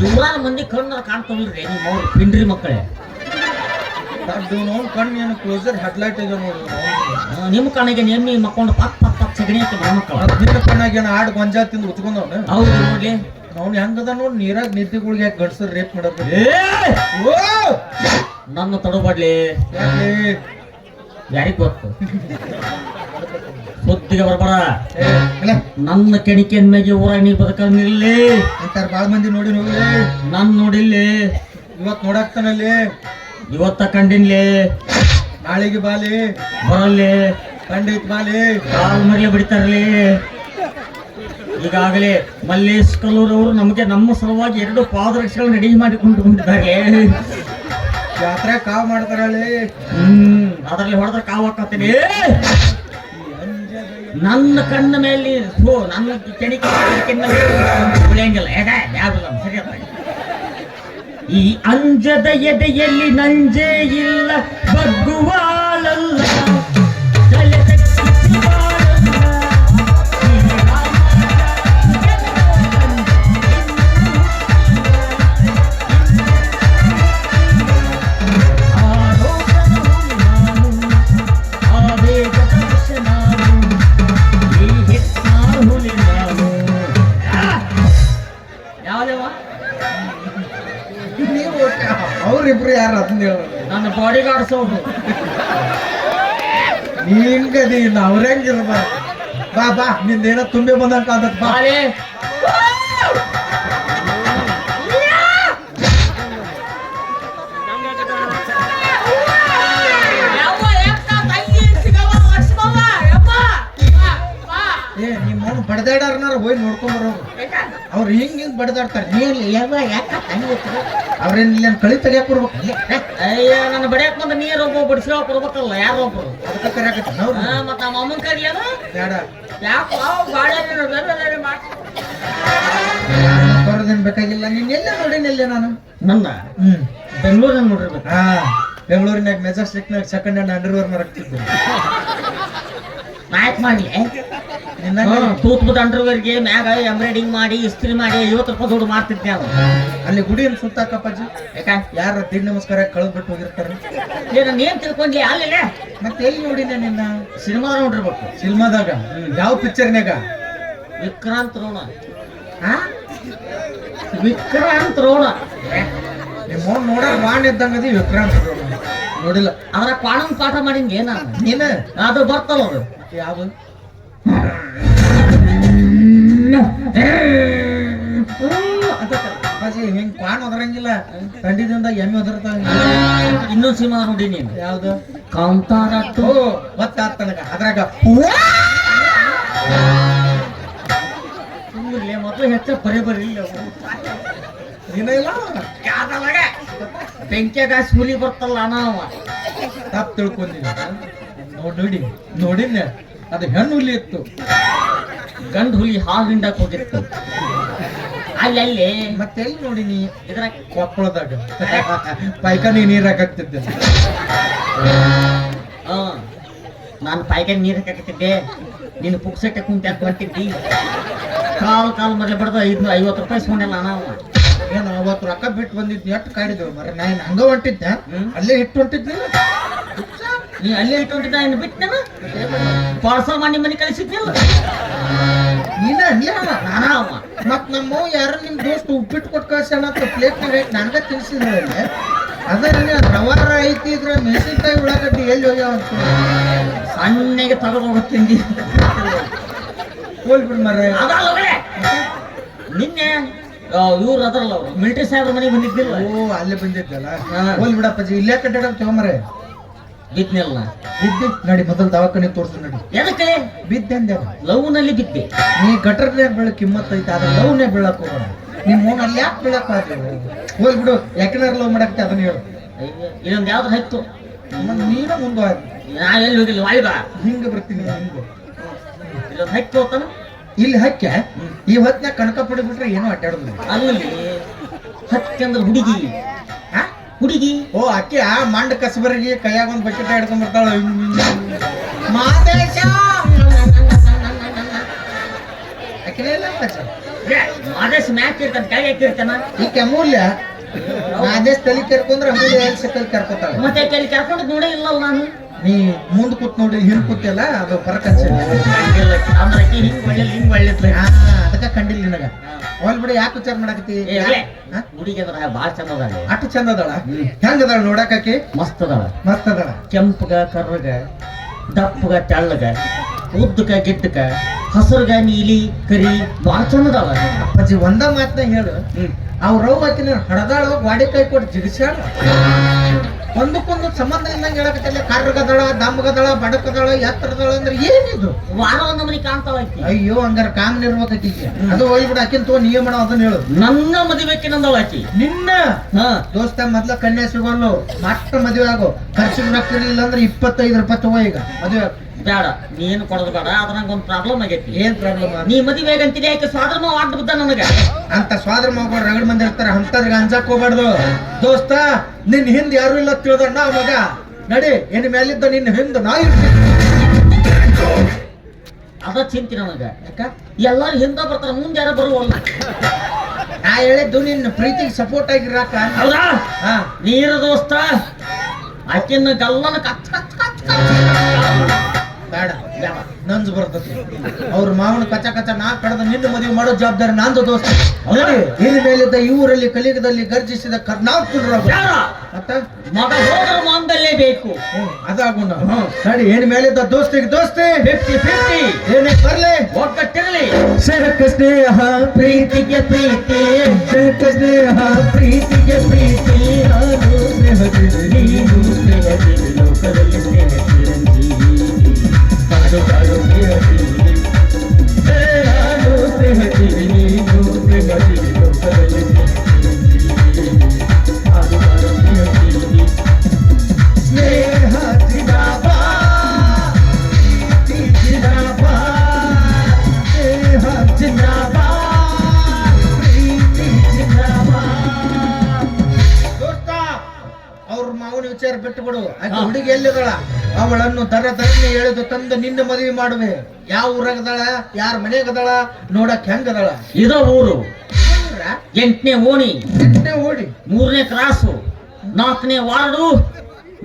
ಇವ್ರಾರ ಮಂದಿ ಕಣ್ಣು ಕಾಣ್ತಾವಲ್ರಿ ನಿಮ್ಮ ಅವ್ರು ಪಿಂಡ್ರಿ ಮಕ್ಕಳೇ. ನೋಡ್ ಕಣ್ಣು ಏನು ಕ್ಲೋಸರ್ ಹೆಡ್ಲೈಟ್ ಇದೆ ನೋಡು. ನಿಮ್ಮ ಕಣ್ಣಿಗೆ ಎಮ್ಮಿ ಮಕ್ಕೊಂಡು ಪಕ್ ಪಕ್ ಪಕ್ ಸಗಣಿ ಹಾಕಿ ಮಕ್ಕಳು. ನಿನ್ನ ಕಣ್ಣಾಗ ಏನು ಆಡ್ ಗೊಂಜಾ ತಿಂದು ಉತ್ಕೊಂಡವ್ನ. ಹೌದು ನೋಡ್ಲಿ ಅವ್ನು ಹೆಂಗದ ನೋಡಿ ನೀರಾಗ ನಿದ್ದೆಗಳಿಗೆ ಯಾಕೆ ಗಡ್ಸರ್ ರೇಪ್ ಮಾಡಬೇಕು. ನನ್ನ ತಡಬಾಡ್ಲಿ ಯಾರಿಗ್ ಗೊತ್ತು ಸುದ್ದಿಗೆ ಬರ್ಬೇಡ. ನನ್ನ ಕೆಣಿಕೆನ್ ಮ್ಯಾಗೆ ಊರಾಗ ನೀ ಬದುಕಂಗಿಲ್ಲಿ ಅಂತಾರ ಬಾಳ ಮಂದಿ ನೋಡಿ ನೋಡ್ಲಿ. ನನ್ ನೋಡಿಲ್ಲಿ ಇವತ್ ನೋಡಾಕ್ತಾನಲ್ಲಿ, ಇವತ್ತ ಕಂಡಿನ್ಲಿ, ನಾಳೆಗೆ ಬಾಲಿ ಬರಲ್ಲಿ ಕಂಡೈತ್ ಬಾಲಿ, ಕಾಲ್ ಮರಲಿ ಬಿಡ್ತಾರಲಿ. ಈಗಾಗಲೇ ಮಲ್ಲೇಶ್ ಕಲ್ಲೂರ್ ಅವರು ನಮಗೆ ನಮ್ಮ ಸಲುವಾಗಿ 2 ಪಾದರಕ್ಷೆಗಳನ್ನ ರೆಡಿ ಮಾಡಿಕೊಂಡು ಬಂದಿದ್ದಾರೆ. ಜಾತ್ರೆ ಕಾವ್ ಮಾಡ್ತಾರಲ್ಲಿ. ಅದರಲ್ಲಿ ಹೊಡೆದ್ರೆ ಕಾವು ಹಾಕತ್ತೀನಿ. ನನ್ನ ಕಣ್ಣ ಮೇಲೆ ನನ್ನ ಕೆಣಿಕೆ ಉಳಿಯಂಗಿಲ್ಲ. ಸರಿ ಈ ಅಂಜದ ಎದೆಯಲ್ಲಿ ನಂಜೆ ಇಲ್ಲ ಬಗ್ಗುವಾಳಲ್ಲ. ಅವ್ರಿಬ್ರು ಯಾರು ಅದನ್ನ ಹೇಳ. ನನ್ನ ಬಾಡಿ ಗಾರ್ಡ್ಸ್ ಅವರು ಹಿಂಗದಿ ಅವ್ರ ಹೆಂಗಿರ್ಬಾರ್ದು. ಬಾ ಬಾ ನಿಂದೇನೋ ತುಂಬಿ ಬಂದಂಗ ಕಾಂತತ್ ಬಾ. ನಿಮ್ಮವ್ನು ಬಡದಾಡಾರನಾರ ಹೋಗಿ ನೋಡ್ಕೊಂಬರೋ. ಅವ್ರು ಹಿಂಗ್ ಬಡದಾಡ್ತಾರೆ. ಅವ್ರೇನ್ ಕಳಿ ತೆಗಿಯಾಕ ಕೊಡ್ಬೇಕು. ಅಯ್ಯ ನನ್ನ ಬಡಿಯಾಕ ಬಂದ ನೀರ್ ಒಬ್ಬ ಬಡಿಸ್ಕೊ ಕೊಡ್ಬೇಕಲ್ಲ ಯಾರೋ ಒಬ್ರು. ಅದಕ್ಕೆ ಕರಿಯಾಕತ್ತ ಮತ್ತ ಅಮ್ಮನ್ ಕರಿಲಿ ಅದು ಬೇಡ. ಬರೋದೇನ್ ಬೇಕಾಗಿಲ್ಲ. ನೀನ್ ಎಲ್ಲ ನೋಡಿನಲ್ಲೇ ನಾನು. ನನ್ನ ಬೆಂಗಳೂರಿನಾಗ ನೋಡಿರ್ಬೇಕು. ಬೆಂಗಳೂರಿನಾಗ ಮೆಜೆಸ್ಟಿಕ್ನಾಗ ಸೆಕೆಂಡ್ ಹ್ಯಾಂಡ್ ಅಂಡರ್ವೇರ್ ಮಾರಾಕ್ತಿದ್ದೆ. ನಾಯಕ್ ಮಾಡ್ಲಿ ತೂತ್ಬುದ ಅಂಡರ್ವೇರ್ಗೆ ಮ್ಯಾಗ ಎಂಬ್ರಾಯ್ಡಿಂಗ್ ಮಾಡಿ ಇಸ್ತ್ರಿ ಮಾಡಿ 50 ರೂಪಾಯಿ ದುಡ್ಡು ಮಾಡ್ತಿದ್ದೆ ನಾನು. ಅಲ್ಲಿ ಗುಡಿಯನ್ನು ಸುತ್ತಾಕಪ್ಪಾಜಿ ಯಾರ ದೀಡ್ ನಮಸ್ಕಾರ ಕಳೆದ್ ಬಿಟ್ಟು ಹೋಗಿರ್ತಾರೆ. ನಾನು ಏನ್ ತಿಳ್ಕೊಂಡ್ಲಿ ಅಲ್ಲೇ ಮತ್ತೆ ಎಲ್ಲಿ ನೋಡಿನ ನಿನ್ನ? ಸಿನಿಮಾದಾಗ ನೋಡಿರ್ಬೇಕು. ಸಿನಿಮಾದಾಗ ಯಾವ ಪಿಕ್ಚರ್ನಾಗ? ವಿಕ್ರಾಂತ್ ರೋಣ. ವಿಕ್ರಾಂತ್ ರೋಣ ನಿಮ್ಮ ನೋಡ ಬಾಣ್ ಇದ್ದಂಗದಿ. ವಿಕ್ರಾಂತ್ ರೋಣ ನೋಡಿಲ್ಲ. ಅದ್ರ ಕಾಣನ್ ಪಾಠ ಮಾಡಿಂಗೆ ನಾನು. ನೀನು ಅದು ಬರ್ತಲ್ಲ ಅದು ಯಾವ್ದು? ಹಿಂಗ್ ಪಾನ್ ಒದರಂಗಿಲ್ಲ. ತಂಡಿದಿಂದ ಎಮ್ಮೆ ಒದರ್ತಾವ. ಇನ್ನೊಂದು ಸಿನಿಮಾ ನೋಡಿ ನೀನು. ಯಾವ್ದು? ಕಾಂತಾರ. ಗೊತ್ತಾಗ್ತನಗ ಅದ್ರಾಗ ಮೊದಲು ಹೆಚ್ಚ ಬರೇ ಬರಲಿಲ್ಲ. ಬೆಂಕಿಯಾಗ ಹುಲಿ ಬರ್ತಲ್ಲ ನಾವ ತಪ್ಪು ತಿಳ್ಕೊಂಡಿನಿ. ನೋಡಿನ ಅದು ಹೆಣ್ಣು ಹುಲಿ ಇತ್ತು. ಗಂಡು ಹುಲಿ ಹಾಲು ಹಿಂಡಕ್ ಹೋಗಿತ್ತು. ಅಲ್ಲಿ ಮತ್ತೆ ಎಲ್ಲಿ ನೋಡಿನಿ? ಇದ್ರಾಗ ಕೊಪ್ಪಳದಾಗ ಪೈಕಾನಿ ನೀರ್ ಹಾಕತ್ತಿದ್ದೆ. ನಾನು ಪಾಯ್ಕಾನಿ ನೀರ್ ಹಾಕತ್ತಿದ್ದೆ. ನೀನು ಪುಕ್ಸಟ್ಟೆ ಕುಂತ ಹೊಂಟಿದ್ದಿ. ಕಾಲ್ ಮರಳಿ ಬಡ್ದು 50 ರೂಪಾಯಿ ಇಸ್ಕೊಂಡೆಲ್ಲ ನಾವು. ಏನು ಅವತ್ತು ರೊಕ್ಕ ಬಿಟ್ಟು ಬಂದಿದ್ದು ಎಷ್ಟು ಕಾಡಿದೆವು ಮರ. ನಾನು ಹಂಗ ಹೊಂಟಿದ್ದೆ. ಅಲ್ಲೇ ಇಟ್ಟು ಹೊಂಟಿದ್ನಿ. ನೀ ಅಲ್ಲೇ ಇಟ್ಟು ಹೊಂಟಿದ್ದ ಇನ್ನು ಬಿಟ್ಟೇನ? ಪಾರ್ಸಲ್ ಮಾಡಿ ಮನೆ ಕಳಿಸಿದ್ನಿಲ್ಲ ಮತ್ ನಮ್ಮ ಯಾರು ನಿಮ್ ದೋಸ್ತ್ ಉಪ್ಪಿಟ್ಟು ಕೊಟ್ಟು ಕಳ್ಸಣ ಪ್ಲೇಟ್ನಾಗ ನನ್ಗ ತಿನ್ಸಿದ್ರೆ ಅದ ರವಾರ ಐತಿ ಇದ್ರ ಮೆಣಸಿನ್ಕಾಯಿ ಉಳ್ಳಾಗಡ್ಡಿ ಎಲ್ಲಿ ಹೋಗ್ಯಾವ ಅಂತ ಸಣ್ಣಗೆ ತಗೊಂಡು ಹೋಗ್ತೀನಿ. ಹೋಲ್ಬಿಡ್ ಮರ. ನಿನ್ನೆ ಇವ್ರು ಅದರಲ್ಲ ಅವ್ರು ಮಿಲಿಟರಿ ಸಾಹೇಬ್ರ ಮನೆಗೆ ಬಂದಿದ್ದಿಲ್ಲ. ಓ ಅಲ್ಲೇ ಬಂದಿದ್ದಲ್ಲ. ಹೋಲ್ ಬಿಡಪ್ಪಾಜಿ ಇಲ್ಲೇ ಕಟ್ಟಡ ತಗೊಂಬರ. ಬಿದ್ನೆಲ್ಲ ಬಿದ್ದಿ ನಡಿ ಮೊದಲು ದವಾಖಾನೆ ತೋರ್ಸು ನಡಿ. ಎದಕ್ಕೆ ಬಿದ್ದೆ? ಲವ್ ನಲ್ಲಿ ಬಿದ್ದೆ. ನೀ ಗಟರ್ನಾಗ ಬೆಳಕ್ ಕಿಮ್ಮತ್ ಐತೆ ಅದ್ರ ಲವ್ನೇ ಬೀಳಕ್ ಹೋಗೋಣ. ನಿಮ್ ಮೋನ್ ಅಲ್ಲಿ ಯಾಕೆ ಬೀಳಕ್ ಆದ್ರೆ ಹೋಲ್ ಬಿಡು. ಯಾಕೆನಾರ ಲವ್ ಮಾಡಕ್ಕೆ ಅದನ್ನ ಹೇಳು. ಇದೊಂದು ಯಾವ್ದು ಹತ್ತು ನೀನ ಮುಂದೆ ನಾ ಎಲ್ಲಿ ಹೋಗಿಲ್ಲ. ವಾಯ್ಬಾ ಹಿಂಗ ಬರ್ತೀನಿ. ಹಿಂಗ ಇದೊಂದು ಹಕ್ಕಿ ಹೋಗ್ತಾನ ಇಲ್ಲಿ ಹಕ್ಕ. ಈ ಹೊತ್ನಾಗ ಕಣಕ ಪಡಿಬಿಟ್ರೆ ಏನೋ ಅಡ್ಡಾಡುದು. ಅಲ್ಲಿ ಹಕ್ಕಿ ಅಂದ್ರೆ ಹುಡುಗಿ. ಹುಡುಗಿ ಓ ಅಕ್ಕಿ ಆ ಮಂಡ ಕಸಬರಿಗೆ ಕೈಯಾಗ ಒಂದ್ ಬಕೆಟ್ ಹಿಡ್ಕೊಂಡ್ ಬರ್ತಾಳ. ಮಾದೇಶ ಆದೇಶ ಮ್ಯಾಕ್ ಇರ್ತಾನೆ ಕೆಳಗೆ ಹಾಕಿರ್ತಾನ ಈಕೆ ಅಮೂಲ್ಯ ಆದೇಶ ತಲೆ ಕೆರ್ಕೊಂಡ್ರೆ ಅಮೂಲ್ಯ ಎಲ್ಲಿ ಸಿಕ್ಕಲ್ಲಿ ಕೆರ್ಕೋತಾಳ. ಮತ್ತೆ ಕೆಲಿ ಕರ್ಕೊಂಡು ನೋಡೇ ಇಲ್ಲಲ್ಲ ನಾನು. ನೀ ಮುಂದ್ ಕೂತ್ ನೋಡಿ ಹಿಂದ್ ಕೂತಿಯಲ್ಲ ಅದು ಫರಕ್ ಅನ್ಸಿಲ್ಲ. ಅಂದ್ರೆ ಆಕಿ ಹಿಂಗ್ ಒಳ್ಳೆದ್ಲ. ಅದಕ್ಕ ಕಂಡಿಲ್ಲ ನಿನಗ. ಅವಲ್ ಬಿಡಿ ಯಾಕೆ ವಿಚಾರ ಮಾಡಕತ್ತಿ? ಹುಡುಗಿ ಅದ್ರ ಬಾಳ ಚಂದ ಅದಾಳ. ಅಷ್ಟು ಚಂದ ಅದಾಳ. ಹೆಂಗದಾಳ ನೋಡಾಕಿ? ಮಸ್ತ್ ಅದಾಳ. ಮಸ್ತ್ ಅದಾಳ. ಕೆಂಪಗ ಕರ್ರಗ ದಪ್ಪಗ ತೆಳ್ಳಗ ಉದ್ದಕ ಗಿಡ್ಡಕ ಹಸರ್ಗ ನೀಲಿ ಕರಿ ಬಾಳ ಚಂದ ಅದಾಳ. ಅಪ್ಪಾಜಿ ಒಂದ ಮಾತನ್ನ ಹೇಳು, ಅವ್ರವ್ ಆಕಿನ ಹಡದಾಳ ಗಾಡಿ ಕೈ ಕೊಟ್ಟು ಜಿಗಿಸ್ಯಾಳ. ಒಂದಕ್ಕೊಂದು ಸಂಬಂಧ ಇಲ್ಲಂಗೆ ಹೇಳಕತ್ತಿಲ್ಲ. ಕರ್ರಗದಳ ದಮ್ಮಗದಳ ಬಡಕದಳ ಎತ್ತರದಳ ಅಂದ್ರೆ ಏನಿದು? ವಾರ ಒಂದ್ ಮನಿ ಕಾಣ್ತಾಳ ಆಕಿ. ಅಯ್ಯೋ ಹಂಗಾರ ಕಾಮ್ ನಿರ್ವಾಕೀಗೆ ಅದು ಹೋಗ್ಬಿಡ. ಆಕಿನ್ ತೋ ನೀವೇ ಮಾಡೋ ಅದನ್ನ ಹೇಳು. ನನ್ನ ಮದುವೆಕಿನಂದಳ ಆಕಿ. ನಿನ್ನ ದೋಸ್ತ ಮೊದ್ಲ ಕನ್ಯಾ ಸಿಗೋಲ್ಲ, ಮತ್ತ ಮದುವೆ ಆಗೋ. ಖರ್ಚಿಗೆ ರೊಕ್ಕಿರ್ಲಿಲ್ಲ ಅಂದ್ರೆ 25 ರೂಪಾಯಿ ತಗೋ ಈಗ ಮದುವೆ. ಬೇಡ ನೀನು ಕೊಡೋದು ಬೇಡ. ಅದ್ರ ನಂಗೊಂದು ಪ್ರಾಬ್ಲಮ್ ಆಗೈತಿ. ಏನ್ ಪ್ರಾಬ್ಲಮ್? ನೀ ಮದುವೆ ಆಗಂತೀನಿ ಯಾಕೆ ಸ್ವಾದ್ರ ಮಾವ ಅಡ್ಡ ಬಿದ್ದ ನನಗ. ಅಂತ ಸ್ವಾದ್ರ ಮಾವ ರಗಡ್ ಮಂದಿ ಇರ್ತಾರ, ಅಂತದ್ರಿಗೆ ಅಂಜಾಕ್ ಹೋಗ್ಬಾರ್ದು ದೋಸ್ತ. ನಿನ್ ಹಿಂದ್ ಯಾರು ಇಲ್ಲ ತಿಳಿದ ನಾ ಮಗ ನಡಿ. ಏನ್ ಮೇಲಿದ್ದ ನಿನ್ನ ಹಿಂದ್ ನಾ ಇರ್ತೀನಿ. ಅದ ಚಿಂತಿ ನನಗ. ಯಾಕ ಎಲ್ಲಾರು ಹಿಂದ ಬರ್ತಾರ, ಮುಂದೆ ಯಾರು ಬರುವಲ್ಲ. ನಾ ಹೇಳಿದ್ದು ನಿನ್ನ ಪ್ರೀತಿಗೆ ಸಪೋರ್ಟ್ ಆಗಿರಾಕ. ಹೌದಾ? ನೀರು ದೋಸ್ತ ಆಕಿನ ಗಲ್ಲನ ಕಚ್ ಕಚ್ ಕಚ್ ಕಚ್ ಬೇಡ ನಂಜು ಬರ್ತತಿ. ಅವ್ರ ಮಾವನ ಕಚ ಕಚ ನಾ ಕಡದ ನಿನ್ನ ಮದುವೆ ಮಾಡೋ ಜವಾಬ್ದಾರಿ ನಂದು ದೋಸ್ತ. ಇನ್ ಮೇಲಿದ್ದ ಈ ಊರಲ್ಲಿ ಕಲಿಯುಗದಲ್ಲಿ ಗರ್ಜಿಸಿದ ಕರ್ನಾಟಕ ಮತ್ತ ಮಗ ಹೋದ್ರ ಮಾಂಗಲ್ಯ ಬೇಕು. ಅದಾಗುಣ ನಡಿ. ಏನ್ ಮೇಲಿದ್ದ ದೋಸ್ತಿಗೆ ದೋಸ್ತಿ 50-50 ಏನೇ ಬರ್ಲಿ ಒಗ್ಗಟ್ಟಿರಲಿ. ಸರಕ ಸ್ನೇಹ ಪ್ರೀತಿಗೆ ಪ್ರೀತಿ, ಸರಕ ಸ್ನೇಹ ಪ್ರೀತಿಗೆ ಪ್ರೀತಿ. ನೀನು ಸ್ನೇಹದಲ್ಲಿ ಲೋಕದಲ್ಲಿ ಸ್ನೇಹ ಚಿರಂಜೀವಿ. ಕಾಡು ಕಾಡು ಸ್ನೇಹಜೀವಿ, ನಾನು ಸ್ನೇಹಜೀವಿ, ನೀನು ಸ್ನೇಹಜೀವಿ, ಲೋಕದಲ್ಲಿ ಕಾಡು ಕಾಡು ಸ್ನೇಹಜೀವಿ. ಸ್ನೇಹ ಜಿಂದಾಬಾದ್, ಪ್ರೀತಿ ಜಿಂದಾಬಾದ್, ಸ್ನೇಹ ಜಿಂದಾಬಾದ್, ಪ್ರೀತಿ ಜಿಂದಾಬಾದ್. ದೋಸ್ತ ಅವ್ರ ಮಾವನ ವಿಚಾರ ಬಿಟ್ಟು ಬಿಡು. ಆಕೆ ಹುಡುಗಿ ಎಲ್ಲಿದಳ ಅವಳನ್ನು ತರನೇ ಎಳೆದು ತಂದು ನಿನ್ನ ಮದುವೆ ಮಾಡುವೆ. ಯಾವ ಊರಾಗದಾಳ, ಯಾರ ಮನೆಗದಾಳ ನೋಡಕ್ ಹೆಂಗದಾಳ? ಇದ ಊರು 8ನೇ ಓಣಿ, 8ನೇ ಓಡಿ, 3ನೇ ಕ್ರಾಸು, 4ನೇ ವಾರ್ಡು,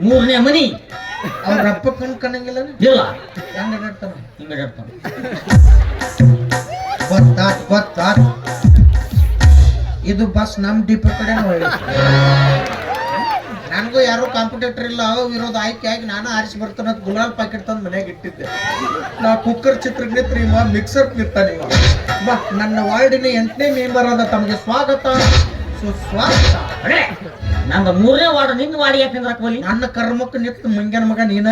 3ನೇ ಮನಿ. ಅವ್ರ ಅಪ್ಪ ಕಣ್ಣಂಗಿಲ್ಲ ಇಲ್ಲ ಹೆಂಗ ನಡ್ತಾನ? ಹಿಂಗ ಹೇಳ್ತಾನೆ. ಗೊತ್ತಾತ್. ಇದು ಬಸ್ ನಮ್ ಡಿಪೋ ಕಡೆ ನನಗೂ ಯಾರು ಕಾಂಪಿಟೇಟರ್ ಇಲ್ಲ, ವಿರೋಧ ಆಯ್ಕೆ ಆಗಿ ನಾನು ಆರಿಸಿ ಬರ್ತಾನ. ಗುಲಾಲ್ ಪ್ಯಾಕೆಟ್ ತಂದು ಮನೆಯಾಗ ಇಟ್ಟಿದ್ದೆ. ನಾ ಕುಕ್ಕರ್ ಚಿತ್ರಕ್ಕೆ ನಿಂತ್ರಿ ಮಿಕ್ಸರ್ ನಿಂತಾನೆ. ಬಾ ನನ್ನ ವಾರ್ಡಿನ 8ನೇ ಮೆಂಬರ್ ಅದ, ತಮಗೆ ಸ್ವಾಗತ ಸುಸ್ವಾಗತ. ನಂದು 3ನೇ ವಾರ್ಡ್, ನಿನ್ನ ವಾರ್ಡ್ ಯಾಕೆ ನಿಂದ್ರಾಕ್ಬಲ್ಲಿ? ನನ್ನ ಕರ್ಮಕ್ಕೆ ನಿಂತ ಮಂಗ್ಯನ ಮಗ ನೀನ.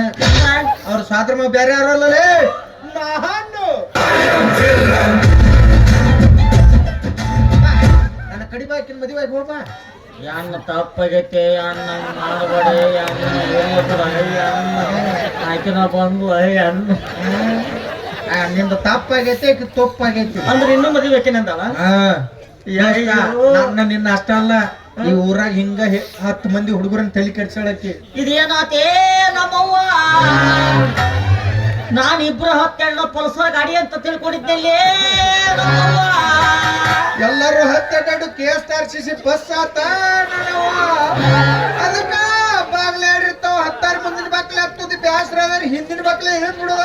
ಅವ್ರ ಸಾದ್ರ ಮಗ ಬೇರೆ ಯಾರಲ್ಲೇ ನಾನು. ನನ್ನ ಕಡಿಬಾಕಿನ ಮದುವೆ ಆಗಿ ಹೋಗ್ಬಾ. ಅನ್ನ ತಪ್ಪಾಗೈತೆ, ಅನ್ನ ಮಾಡಬೇಡಿ, ಆಕಿನ ಬಂದು ಅನ್ನ ನಿಂದ ತಪ್ಪಾಗೈತೆ ತೊಪ್ಪಾಗೈತಿ ಅಂದ್ರೆ ಇನ್ನೂ ಮದುವೆ ಬೇಕೇನಂತಲ್ಲ. ನನ್ನ ನಿನ್ನ ಅಷ್ಟ ಅಲ್ಲ, ಈ ಊರಾಗ ಹಿಂಗ 10 ಮಂದಿ ಹುಡುಗರನ್ನ ತಲೆ ಕೆಡ್ಸಳಕ್ಕೆ. ಇದೇನಾತೇ ನಮ್ಮವ್ವ, ನಾನಿಬ್ರು 12 ಪಲ್ಸರ್ ಗಾಡಿ ಅಂತ ತಿಳ್ಕೊಂಡಿದ್ದಲ್ಲಿ ಎಲ್ಲರೂ 12 KSRTC ಬಸ್ ಆತ. ಅದಕ್ಕ ಬಾಗ್ಲೆ ಇರ್ತಾವ, 16 ಮುಂದಿನ ಬಾಗ್ಲೆ ಹತ್ತದ ಬ್ಯಾಸ್ರ ಅದ್ರ ಹಿಂದಿನ ಬಾಗ್ಲೆ ಹಿಡಿದ್ ಬಿಡುವ.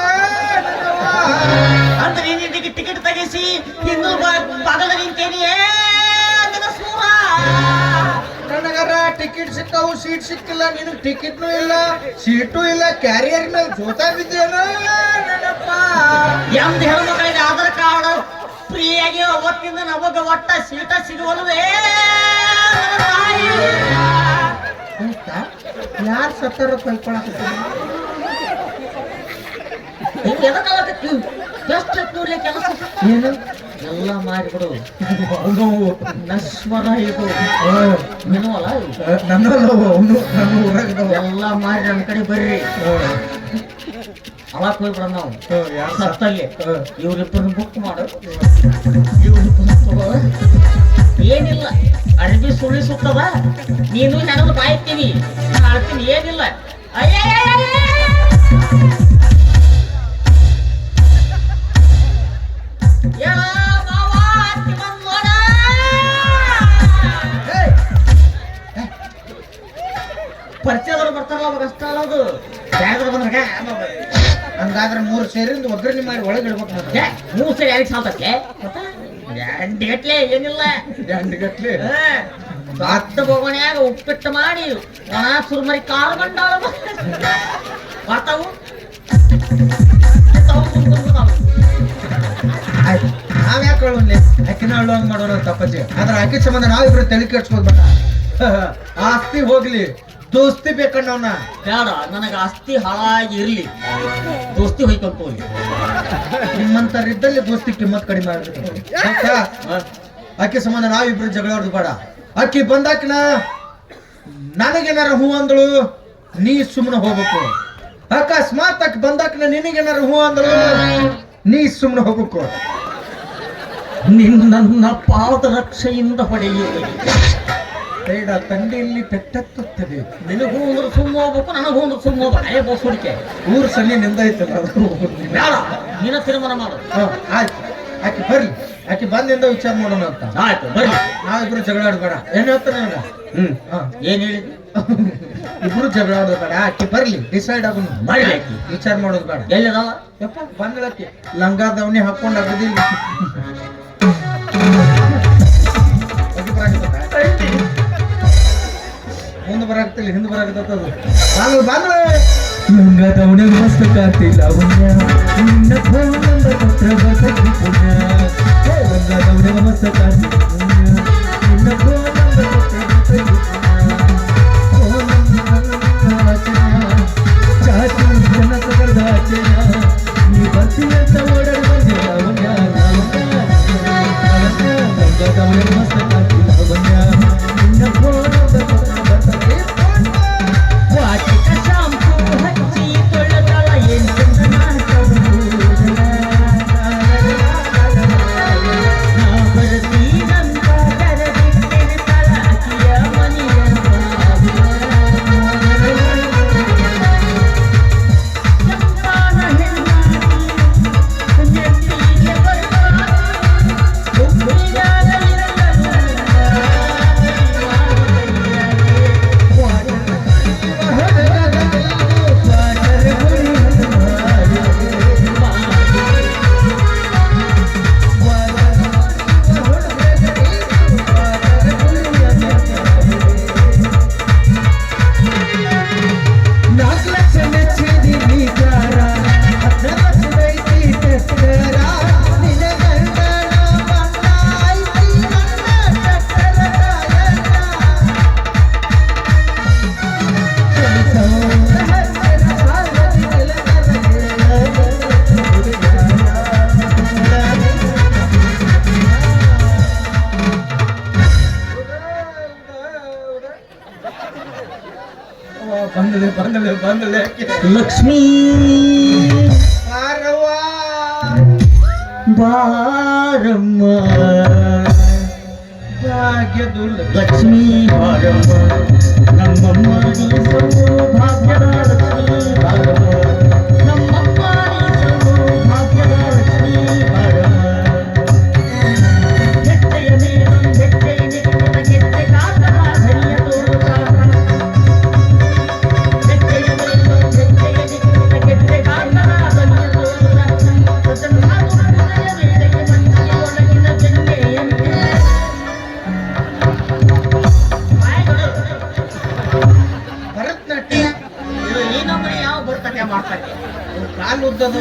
ಅಂದ್ರೆ ನೀನು ಟಿಕೆಟ್ ತೆಗಿಸಿ ಹಿಂದೂ ಬಾಗಲ ನಿಂತೇನಿ ಸೂರ. ನನಗರ ಟಿಕೆಟ್ ಸಿಕ್ಕಾವು, ಸೀಟ್ ಸಿಕ್ಕಿಲ್ಲ. ನಿನಗ್ ಟಿಕೆಟ್ನು ಇಲ್ಲ, ಸೀಟು ಇಲ್ಲ, ಕ್ಯಾರಿಯರ್ ಮೇಲೆ ಜೋತಾ ಬಿದ್ದೇನ ನನ್ನಪ್ಪ. ಎಂದ್ ಹೆಣ್ಮಕ್ಳಿಗೆ ಆಧಾರ್ ಕಾರ್ಡ್ ಫ್ರೀಯಾಗಿ ಅವತ್ತಿಂದ ನಮಗ ಒಟ್ಟ ಸೀಟ ಸಿಗುವಲ್ವೇ? ಯಾರು ಸತ್ತಾರ ಕಲ್ಕೊಳಕ ಕೆಲಸ ಏನು ಎಲ್ಲ ಮಾಡಿಬಿಡು. ನಶ್ವರ ಇದು ಮಿನುವಲ್ಲ, ನನ್ನಲ್ಲವು ಅವನು ನನ್ನ ಊರಾಗ ಎಲ್ಲ ಮಾಡಿ ನನ್ನ ಕಡೆ ಬರ್ರಿ. ಅವಾಗ ಹೋಗ್ಬಿಡ ನಾವು ಸತ್ತಲ್ಲಿ. ಇವ್ರಿಬ್ಬರನ್ನ ಬುಕ್ ಮಾಡು, ಇವ್ರಿಬ್ಬರು ಏನಿಲ್ಲ. ಅರ್ಬಿ ಸುಳಿಸುತ್ತದ, ನೀನು ನನಗೆ ಬಾಯ್ತೀನಿ, ನಾನು ಆಡ್ತೀನಿ. ಏನಿಲ್ಲ ಹೇಳ ಮಾವ, ಅತ್ತಿ ಬಂದ್ ನೋಡ. ಸೇರಿಂದ ಒಗ್ಗರಣೆ ಮಾಡಿ ಒಳಗೆ ಇಡ್ಬೇಕು ಮತ್ತೆ. 3 ಸರಿ ಯಾರಿಗೆ ಸಾಲ್ತಕ್ಕೆ ಗಂಟೆ ಏನಿಲ್ಲ 2 ಗಟ್ಲೆ ದೊಡ್ಡ ಬೊಗಣ್ಯಾಗ ಉಪ್ಪಿಟ್ಟು ಮಾಡಿ ಒಣ ಸುರ್ಮರಿ ಕಾಳು ಬಂಡಾಳ ಬರ್ತಾವು ಆಯ್ತು. ನಾವ್ ಯಾಕೆ ಹೇಳೋನ್ಲಿ ಅಕ್ಕಿನ ಹಳ್ಳುವಂಗ್ ಮಾಡೋಣ ತಪ್ಪಜ್ಜಿ. ಆದ್ರೆ ಅಕ್ಕಿ ಸಂಬಂಧ ನಾವಿಬ್ರು ತಲೆ ಕೆಡ್ಸ್ಕೋದ್ ಬೇಡ. ಆಸ್ತಿ ಹೋಗ್ಲಿ ದೋಸ್ತಿ ಬೇಕಣ್ಣವನ್ನ. ಬೇಡ, ನನಗ ಆಸ್ತಿ ಹಾಳಾಗಿ ಇರ್ಲಿ, ದೋಸ್ತಿ ಹೊಯ್ಕೊಂತ ಹೋಗ್ಲಿ. ನಿಮ್ಮಂತರಿದ್ದಲ್ಲಿ ದೋಸ್ತಿ ಕಿಮ್ಮತ್ ಕಡಿಮೆ ಆಗ್ಬೇಕು. ಆಯ್ತಾ? ಅಕ್ಕಿ ಸಂಬಂಧ ನಾವಿಬ್ರು ಜಗಳ ಹೊಡ್ದು ಬೇಡ. ಅಕ್ಕಿ ಬಂದಾಕಿನ ನನಗೇನಾರ ಹೂ ಅಂದಳು ನೀ ಸುಮ್ಮನೆ ಹೋಗ್ಬೇಕು. ಅಕಸ್ಮಾತ್ ಅಕ್ಕಿ ಬಂದಾಕಿನ ನಿನಗೇನಾರ ಹೂ ಅಂದಳು ನೀ ಸುಮ್ಮನೆ ಹೋಗ್ಬೇಕು. ನನ್ನ ಪಾದರಕ್ಷೆಯಿಂದ ಹೊಡೆಯುವುದು ಬೇಡ, ತಂಡಿಯಲ್ಲಿ ಪೆಟ್ಟತ್ತುತ್ತದೆ. ನಿನಗೂ ಅಂದ್ರೆ ಸುಮ್ಮ ಹೋಗ್ಬೇಕು, ನನಗೂ ಅಂದ್ರೆ ಸುಮ್ಮ ಹೋಗ್ಬೇಕು. ಅಯ್ಯ ಬೋಸ್ ಹುಡುಕೆ ಊರು ಸನ್ನಿ ನಿಂದೈತಲ್ಲ ಅದು ಬೇಡ, ನೀನ ತೀರ್ಮಾನ ಮಾಡು. ಆಯ್ತು, ಆಕಿ ಬರ್ಲಿ, ಆಕಿ ಬಂದಿಂದ ವಿಚಾರ ಮಾಡೋಣ ಅಂತ. ಆಯ್ತು ಬರ್ಲಿ, ನಾವಿಬ್ರು ಜಗಳ ಆಡ್ಬೇಡ. ಏನ್ ಹೇಳ್ತಾನೆ ನನಗ? ಏನ್ ಹೇಳಿದ್ವಿ? ಇಬ್ರು ಜಗಳ ಆಡೋದು ಬೇಡ, ಆಕಿ ಬರ್ಲಿ, ಡಿಸೈಡ್ ಆಗೋಣ. ಬರ್ಲಿ ಆಕಿ, ವಿಚಾರ ಮಾಡೋದು ಬೇಡ. ಎಲ್ಲಿದಾವ? ಯಪ್ಪ ಬಂದಳಕ್ಕಿ ಲಂಗ ದವಣಿ ಹಾಕೊಂಡ್ ಆಗದಿಲ್ಲ. ಮುಂದೆ ಬರಾಕತ್ತಿಲ್ಲ, ಹಿಂದೆ ಬರಾಕತ್ತದು. ಬಂದ್ಳು ಲಂಗ ದವಣಿ ಮಸ್ತ್ ಕಾತಿಲ್ಲ ಅವನ್ಯ ನಿನ್ನ ಫೋನಂದ ಪತ್ರ ಬರ್ತೈತಿ ಪುಣ್ಯ. ಲಂಗ ದವಣಿ ಮಸ್ತ್ ಕಾತಿಲ್ಲ ಪುಣ್ಯ ನಿನ್ನ ಫೋನಂದ ಪತ್ರ ಬರ್ತೈತಿ ಚಾಚು ಜನ ಸಗರ್ದಾಚೆಯ ನೀ ಬರ್ತೀಯಂತ ಓಡಾಡಿ ಬಂದೆ ಅವನ್ಯ ಲಂಗ ದವಣಿ ಮಸ್ತ್ ಕಾತಿಲ್ಲ ಅವನ್ಯ ನಿನ್ನ ಫೋನಂದ ಪತ್ರ ಬರ್ತೈತಿ ವಾಟಿಕ ಶಾಂಪು ಹಚ್ಚಿ ತೊಳೆದಳ ಏನ್ ಚಂದನ ಕಬ್ಬೂದನ. ನಾ ಬರ್ತೀನಂತ ಕರೆದಿಟ್ಟಿರ್ತಾಳ ಅಕ್ಕಿಯ ಮನೆಯ ಚಂಪಾನ ಹೆಣ್ಣಾಗಿ ನೆತ್ತಿಗೆ ಬರ್ತಾಳ ಹುಬ್ಬಿಯಾಗ ಬಂದಳೆ ಲಕ್ಷ್ಮೀ ಬಾರಮ್ಮ ಭಾಗ್ಯದು ಲಕ್ಷ್ಮೀ ಬಾರಮ್ಮ ನಮ್ಮಮ್ಮ ನೀ ಸೌಭಾಗ್ಯದ ಲಕ್ಷ್ಮೀ ಬಾರಮ್ಮ ನಮ್ಮಮ್ಮ ನೀ ಸೌಭಾಗ್ಯದ ಲಕ್ಷ್ಮೀ ಬಾರಮ್ಮ ಹೆಜ್ಜೆಯ ಮೇಲೊಂದು ಹೆಜ್ಜೆಯ ನಿಗದಿತ ಗೆಜ್ಜೆ ಕಾಕರ ಧರಿಯ ತೋರುತ್ತಾರ ಹೆಜ್ಜೆಯ ಮೇಲೊಂದು ಹೆಜ್ಜೆಯ ನಿಗದಿತ ಗೆಜ್ಜೆ ಕಾಕರ ಧರಿಯ ತೋರುತ್ತಾರ ಸದನಾದು ಹೃದಯ ವೇಳೆಗೆ ಮನಸ್ಸಿನ ಒಳಗಿನ ಬೆಂಗೆಯಂತೆ ಭರತನಾಟ್ಯ ಈ ನಮ್ಮನೆ ಯಾವ ಬರ್ತಕ್ಕೆ ಮಾಡ್ತಕ್ಕೆ ಕಾಲು ಉದ್ದದು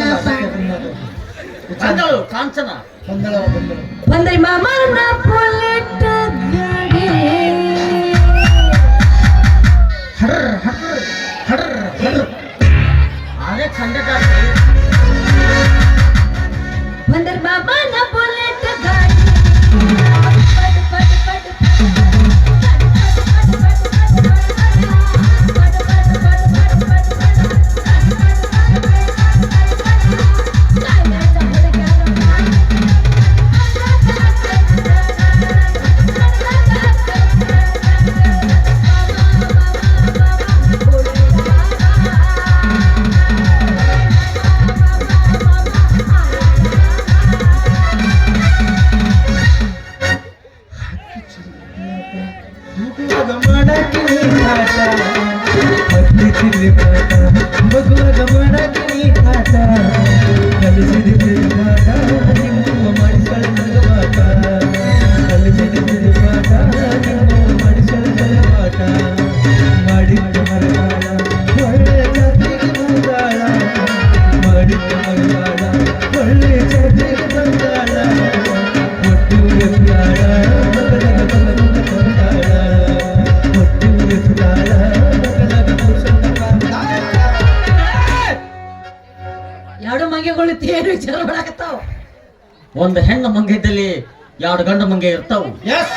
ಬಂದಳು ಕಾಂಚನ ಬಂದಳ ಬಂದ್ರಿ ಮಾಮನ ಬುಲೆಟ್ ಗಾಡಿ ಹರ್ರ ಹರ್ರ ಹರ್ರ ಹರ್ರ ಅದೇ ಖಂಡಕ ಬಂದ್ರಿ ಮಾಮನ ಬುಲೆಟ್ ಗಾಡಿ ಮಗುವಾಗ ಮಾಡಕ್ಕೆ ಆಟ ಕಲಿಸಿದೆ ತಿರುಗಾಟ ನಿಮ್ಮವ್ವ ಮಾಡಿಸಳ ಜಲವಾಟ ಕಲಿಸಿದೆ ತಿರುಗಾಟ ನಿಮ್ಮವ್ವ ಮಾಡಿಸಳ ಜಲವಾಟ ಮಾಡಿದ್ದ ಮರಗಾಳ ಒಳ್ಳೆ ಜಾತಿಗೆ ಬಂದಾಳ ಮಾಡಿದ್ದ ಮರಗಾಳ ಒಳ್ಳೆ ಜಾತಿಗೆ ಬಂದಾಳ ಒಟ್ಟು ಎತ್ತಾಳ ಬಗಲಗ ಬಗಲಗ ತಂದಾಳ ಒಟ್ಟು ಎತ್ತಾಳ ಬಗಲಗ ಕುಸಂದ ಕಾಂತಾಳ. ಎರಡು ಮಂಗೆಗಳು ತೇರು ವಿಚಾರ ಮಾಡಕತ್ತಾವ. ಒಂದು ಹೆಣ್ಣು ಮಂಗೆ ಇದ್ದಲ್ಲಿ ಎರಡು ಗಂಡು ಮಂಗೆ ಇರ್ತಾವು. ಎಸ್,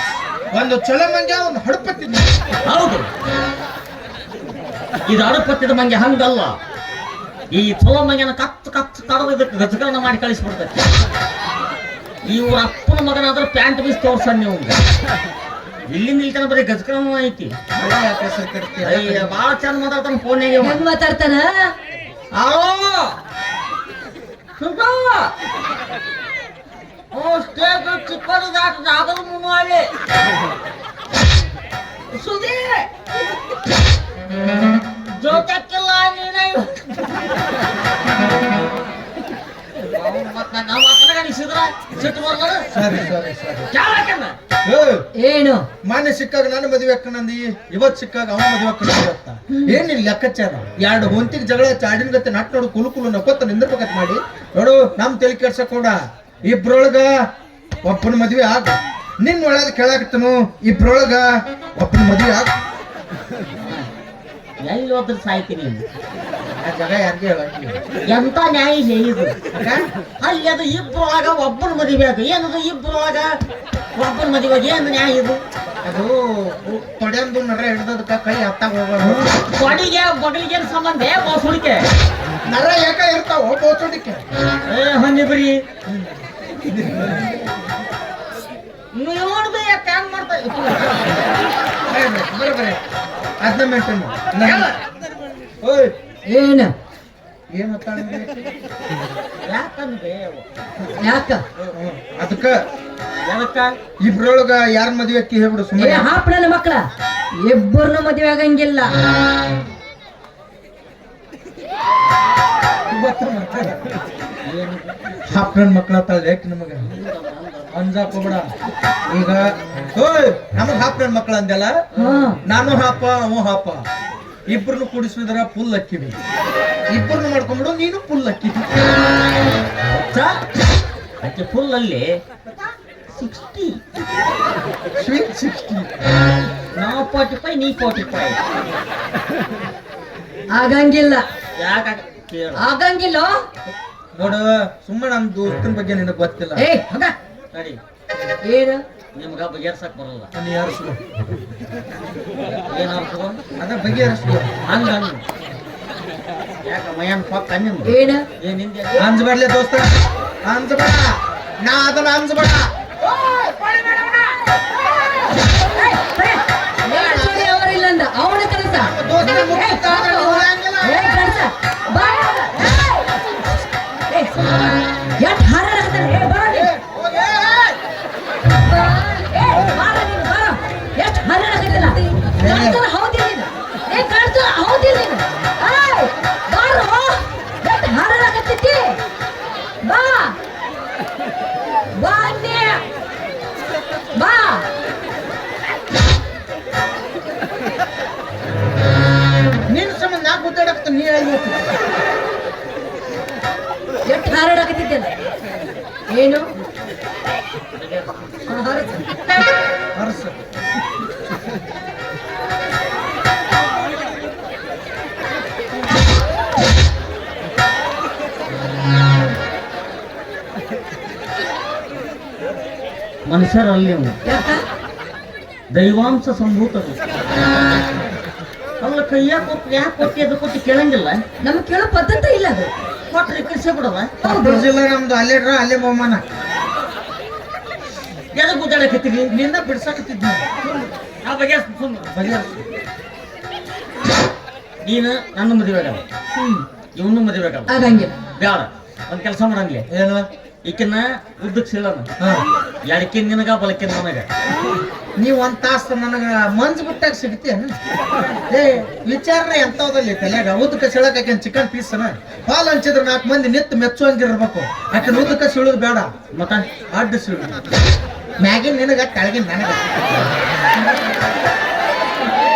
ಒಂದು ಚಲೋ ಮಂಗ್ಯ ಒಂದು ಹಡಪತ್ತಿದ್ದ. ಹೌದು, ಇದು ಅಡಪತ್ತಿದ ಮಂಗೆ ಹಂಗಲ್ಲ. ಈ ಚಲೋ ಮಂಗೆನ ಕತ್ತು ಕತ್ತು ಕಡದು ಇದಕ್ಕೆ ಗಜಕರಣ ಮಾಡಿ ಕಳಿಸ್ಬಿಡ್ತೈತಿ. ಇವ್ರ ಅಪ್ಪನ ಮಗನಾದ್ರೆ ಪ್ಯಾಂಟ್ ಬೀಸ್ ತೋರ್ಸಣ್ಣ ನೀವು. ಇಲ್ಲಿಂದ ಇಲ್ತನ ಬರೀ ಗಜಕರಣ ಐತಿ. ಅಯ್ಯ, ಬಾಳ ಚಂದ ಮಾತಾಡ್ತಾನ ಫೋನ್ಯಾಗೆ. ಹೆಂಗ್ ಮಾತಾಡ್ತಾನ? ಚಿಕ್ಕದಾಟ ಆಗಲು ಮುನ್ನುವಲ್ಲಿ ಸುದ್ದಿ ಜೋತಕ್ಕಿಲ್ಲ ನೀನೇ. ಮತ್ತ ನಾವು ಅನಿಸಿದ್ರ ಸಿಟ್ಟು ಬರಲ್ಲ. ಸರಿ ಸರಿ ಸರಿ. ಏನು ಮಾನ್ಯ ಸಿಕ್ಕಾಗ ನಾನು ಮದುವೆ ಅಕ್ಕನಂದಿ, ಇವತ್ ಸಿಕ್ಕಾಗ ಅವನ ಮದುವೆ ಅಕ್ಕನಂತ ಏನಿಲ್ಲ ಲೆಕ್ಕಾಚಾರ. ಎರಡು ಹೊಂತಿಗೆ ಜಗಳ ಚಾಡಿನ ಗತ್ತೆ ನಟ್ ನೋಡು ಕುಲು ಕುಲು ನಕ್ಕೊತ್ತ ನಿಂದ್ರಬೇಕತ್ ಮಾಡಿ ನೋಡು. ನಮ್ ತಲೆ ಕೆಡ್ಸಕ್ ಕೂಡ ಇಬ್ರೊಳಗ ಒಬ್ಬನ ಮದ್ವೆ ಆಗ. ನಿನ್ ಒಳಗೆ ಕೇಳಾಕತ್ತನು, ಇಬ್ರೊಳಗ ಒಬ್ಬನ ಮದ್ವೆ ಆಗ. ಎಲ್ಲಿ ಹೋದ್ರೆ ಸಾಯ್ತೀನಿ. ಆ ಜಾಗ ಯಾರಿಗೆ ಹೇಳಂಗಿಲ್ಲ. ಎಂತ ನ್ಯಾಯ ಇದೆ ಇದು? ಅಲ್ಲಿ ಅದು ಇಬ್ರೊಳಗ ಒಬ್ಬನ ಮದುವೆ ಆಗ. ಏನದು ಇಬ್ರೊಳಗ ಒಬ್ಬನ ಮದುವೆ ಏನು ನ್ಯಾಯ ಇದು? ಅದು ತೊಡೆಯಂದು ನರ ಹಿಡ್ದದಕ್ಕ ಕೈ ಹತ್ತಾಗ ಹೋಗೋದು. ಕೊಡಿಗೆ ಬಗಲಿಗೆ ಸಂಬಂಧ ಬೋಸುಡಿಕೆ ನರ ಯಾಕ ಇರ್ತಾವ ಬೋಚೋಡಿಕೆ. ಹೊಂದಿಬ್ರಿ ನೋಡ್ದು ಯಾಕೆ ಹ್ಯಾಂಗ್ ಮಾಡ್ತಾ ಬರಬರಿ ಅದನ್ನ ಮೇಂಟೈನ್ ಓಯ್ ಏನು ಏನ್ ಮಾತಾಡಿದ್ರಿ? ಯಾಕಂದ್ರೆ ಯಾಕ ಅದಕ್ಕ ಎದಕ್ಕ ಇಬ್ರೊಳಗ ಯಾರ ಮದ್ವೆ ಅಕ್ಕಿ ಹೇಳ್ಬಿಡು ಏ ಸುಮ್ಮನೆ. ಹಾಪ್ ನನ್ನ ಮಕ್ಕಳ ಇಬ್ಬರನ್ನ ಮದುವೆ ಆಗಂಗಿಲ್ಲ. ಹಾಪ್ರನ್ ಮಕ್ಳ ತಳ್ಳಿ ಯಾಕೆ ನಮಗ ಅಂಜಾಕ್ ಹೋಗ್ಬೇಡ. ಈಗ ಓಯ್ ನಮಗ್ ಹಾಪ್ರನ್ ಮಕ್ಳ ಅಂದೆಲ್ಲ, ನಾನು ಹಾಪ ಅವ ಹಾಪ ಇಬ್ರನ್ನು ಕೂಡಿಸಿದ್ರ ಫುಲ್ ಅಕ್ಕಿವಿ. ಇಬ್ಬರನ್ನು ಮಾಡ್ಕೊಂಡ್ಬಿಡು, ನೀನು ಫುಲ್ ಅಕ್ಕಿ. ಅಕ್ಕಿ ಫುಲ್ ಅಲ್ಲಿ 60 ಸ್ವೀಟ್ 60. ನಾವು 45 ನೀ 45. ಆಗಂಗಿಲ್ಲ ಯಾಕ ಕೇಳ ಆಗಂಗಿಲ್ಲ. ನೋಡು ಸುಮ್ಮನೆ ನಮ್ ದೋಸ್ತನ ಬಗ್ಗೆ ನಿನಗ್ ಗೊತ್ತಿಲ್ಲ. ಏ ಹೋಗ ನಡಿ, ಏನು ನಿಮ್ಗ ಬಗೆಹರ್ಸಕ್ ಬರಲ್ಲ. ನಾನು ಯಾರಿಸ್ಕೊ ಏನಾದ್ರು ಅದ ಬಗೆಹರಿಸ್ಕೊ. ಹಂಗ ಯಾಕ ಮಯನ್ ಪಕ್ಕ ನಿಂದ ಏನು ಏನಿಂದ ಅಂಜಬಾಡ್ಲೆ ದೋಸ್ತ, ಅಂಜಬೇಡ. ನಾ ಅದನ್ನ ಅಂಜಬೇಡ. ಅವರಿಲ್ಲಂದ ಅವನ ಕೆಲಸ ದೋಸ್ತ ಮುಗಿತ ಹೋಗಂಗಿಲ್ಲ. ಎಟ್ ಹಾರಾಡಕತ್ತಾನೆ. ಏ ಬಾ ನೀ. ಬಾರ ನೀನು, ಬಾರ. ಎಷ್ಟ್ ಹಾರಾಡಕತ್ತಿಲ್ಲ. ಕಾಣ್ತಾರ ಹೌದಿಲ್ಲ ನೀನು? ಏ ಕಾಣ್ತಾರ ಹೌದಿಲ್ಲ ನೀನು? ಏಯ್, ಬಾರೋ. ಎಷ್ಟ್ ಹಾರಾಡಕತ್ತಿದ್ದಿ? ಬಾ ಬಾ ಅನ್ನಿ. ಬಾ ನಿನ್ ಸಂಬಂಧ ನಾ ಗುದ್ದಾಡಕ್ತ ನೀ ಹೇಳ್ಬೇಕು. ಎಷ್ಟ್ ಹಾರಾಡಕತ್ತಿದ್ದಲ್ಲ. ಏನು ಅರಸ ಮನುಷ್ಯರಲ್ಲಿ ನೀವು ಯಾಕ ದೈವಾಂಶ ಸಂಭೂತರು. ಅಲ್ಲ ಕೈಯಾಗ ಕೊಟ್ಟು ಯಾಕೆ ಕೊಟ್ಟಿ ಅದು ಕೊಟ್ಟು ಕೇಳಂಗಿಲ್ಲ. ನಮ್ಗೆ ಕೇಳೋ ಪದ್ಧತಿ ಇಲ್ಲ ಅದು. ಕೊಟ್ರಿ ಕೃಷಿ ಬಿಡವ. ಬ್ರಜಿಲ್ ನಮ್ದು ಅಲ್ಲೇ ಅಲ್ಲೇ ಬಹುಮಾನ. ಎದಕ್ಕೆ ಗುದ್ದಾಡಕತ್ತೀರಿ? ನಿನ್ನ ಬಿಡ್ಸಾಕತ್ತಿದ್ದ ಆ ಬಗ್ಗೆ ಬಗೆಹರಿಸು. ನೀನು ನನ್ನ ಮದುವೆ ಆಗಲ್ಲ, ಇವನು ಮದುವೆ ಆಗಲ್ಲ. ಆಗಂಗಿಲ್ಲ. ಬೇಡ, ಒಂದ್ ಕೆಲಸ ಮಾಡಂಗಿಲ್ಲ. ಏನು ಈಕಿನ ಉದ್ದಕ್ ಸೀಳನ ಎಡಕಿನ್ ನಿನಗ ಬಲಕಿನ್ ನನಗ. ನೀವ್ ಒಂದ್ ತಾಸ ನನಗ ಮಂಜ್ ಬಿಟ್ಟಾಗ ಸಿಗ್ತೇನ? ಏ ವಿಚಾರ ಎಂತವದಲ್ಲಿ ತಲೆಯಾಗ ಉದ್ದಕ ಸೀಳಕ್ ಆಕೆನ್ ಚಿಕನ್ ಪೀಸ್ನ ಹಾಲ್ ಹಂಚಿದ್ರ 4 ಮಂದಿ ನಿತ್ ಮೆಚ್ಚುವಂಗಿರ್ಬೇಕು. ಆಕೆನ್ ಉದ್ದಕ ಸೀಳುದು ಬೇಡ, ಮತ್ತ ಅಡ್ಡ ಸೀಳು. ಮ್ಯಾಗಿನ್ ನಿನಗ ಕೆಳಗಿನ ನನಗ.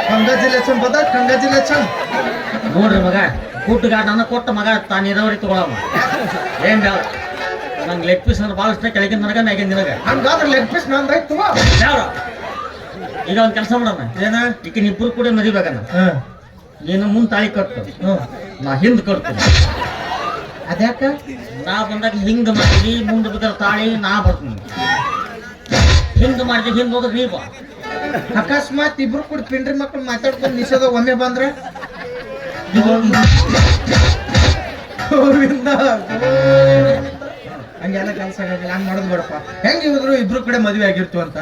ಕಂಗ್ರಾಚುಲೇಷನ್ ಬದ, ಕಂಗ್ರಾಚುಲೇಷನ್. ನೋಡ್ರಿ ಮಗ, ಕೂಟಗಾರ ನನ್ನ ಕೊಟ್ಟ ಮಗ ತಾನು ಇರೋವರಿ ತಗೊಳಮ್ಮ. ಏನ್ ಬೇಡ, ನಂಗೆ ಲೆಗ್ ಪೀಸ್ ಅಂದ್ರೆ ಭಾಳ ಇಷ್ಟ. ಕೆಳಗಿನ ನನಗ ಮ್ಯಾಗಿನ ನಿನಗ. ಹಂಗಾದ್ರೆ ಲೆಗ್ ಪೀಸ್ ನಂದು ಆಯ್ತು. ಬೇಡ, ಈಗ ಒಂದ್ ಕೆಲಸ ಮಾಡೋಣ. ಏನ? ಈಕಿನ ಇಬ್ರು ಕೂಡ ಮದಿಬೇಕನ್ನ. ನೀನು ಮುಂದ್ ತಾಳಿ ಕಟ್ಟು, ನಾ ಹಿಂದ್ ಕಟ್ತೀನಿ. ಅದ್ಯಾಕ? ನಾ ಬಂದಾಗ ಹಿಂಗ್ ಮಾಡ್ತೀವಿ, ಮುಂದೆ ಬಿದ್ದ ತಾಳಿ ನಾ ಬರ್ತೀನಿ. ಹಿಂದ್ ಮಾಡಿದ್ರೆ ಹಿಂದ್ ಹೋದ್ರೆ ನೀ ಬಾ. ಅಕಸ್ಮಾತ್ ಇಬ್ರು ಕೂಡ ಪಿಂಡ್ರಿ ಮಕ್ಳು ಮಾತಾಡ್ಕೊಂಡು ನಿಷೇಧ ಒಮ್ಮೆ ಬಂದ್ರೆ ಹಂಗೆಲ್ಲ ಕೆಲಸ ಆಗಿಲ್ಲ. ಹಂಗ್ ಮಾಡೋದು ಬೇಡಪ್ಪ. ಹೆಂಗ್ ಇವ್ರು ಇಬ್ರು ಕಡೆ ಮದ್ವೆ ಆಗಿರ್ತೀವಿ ಅಂತ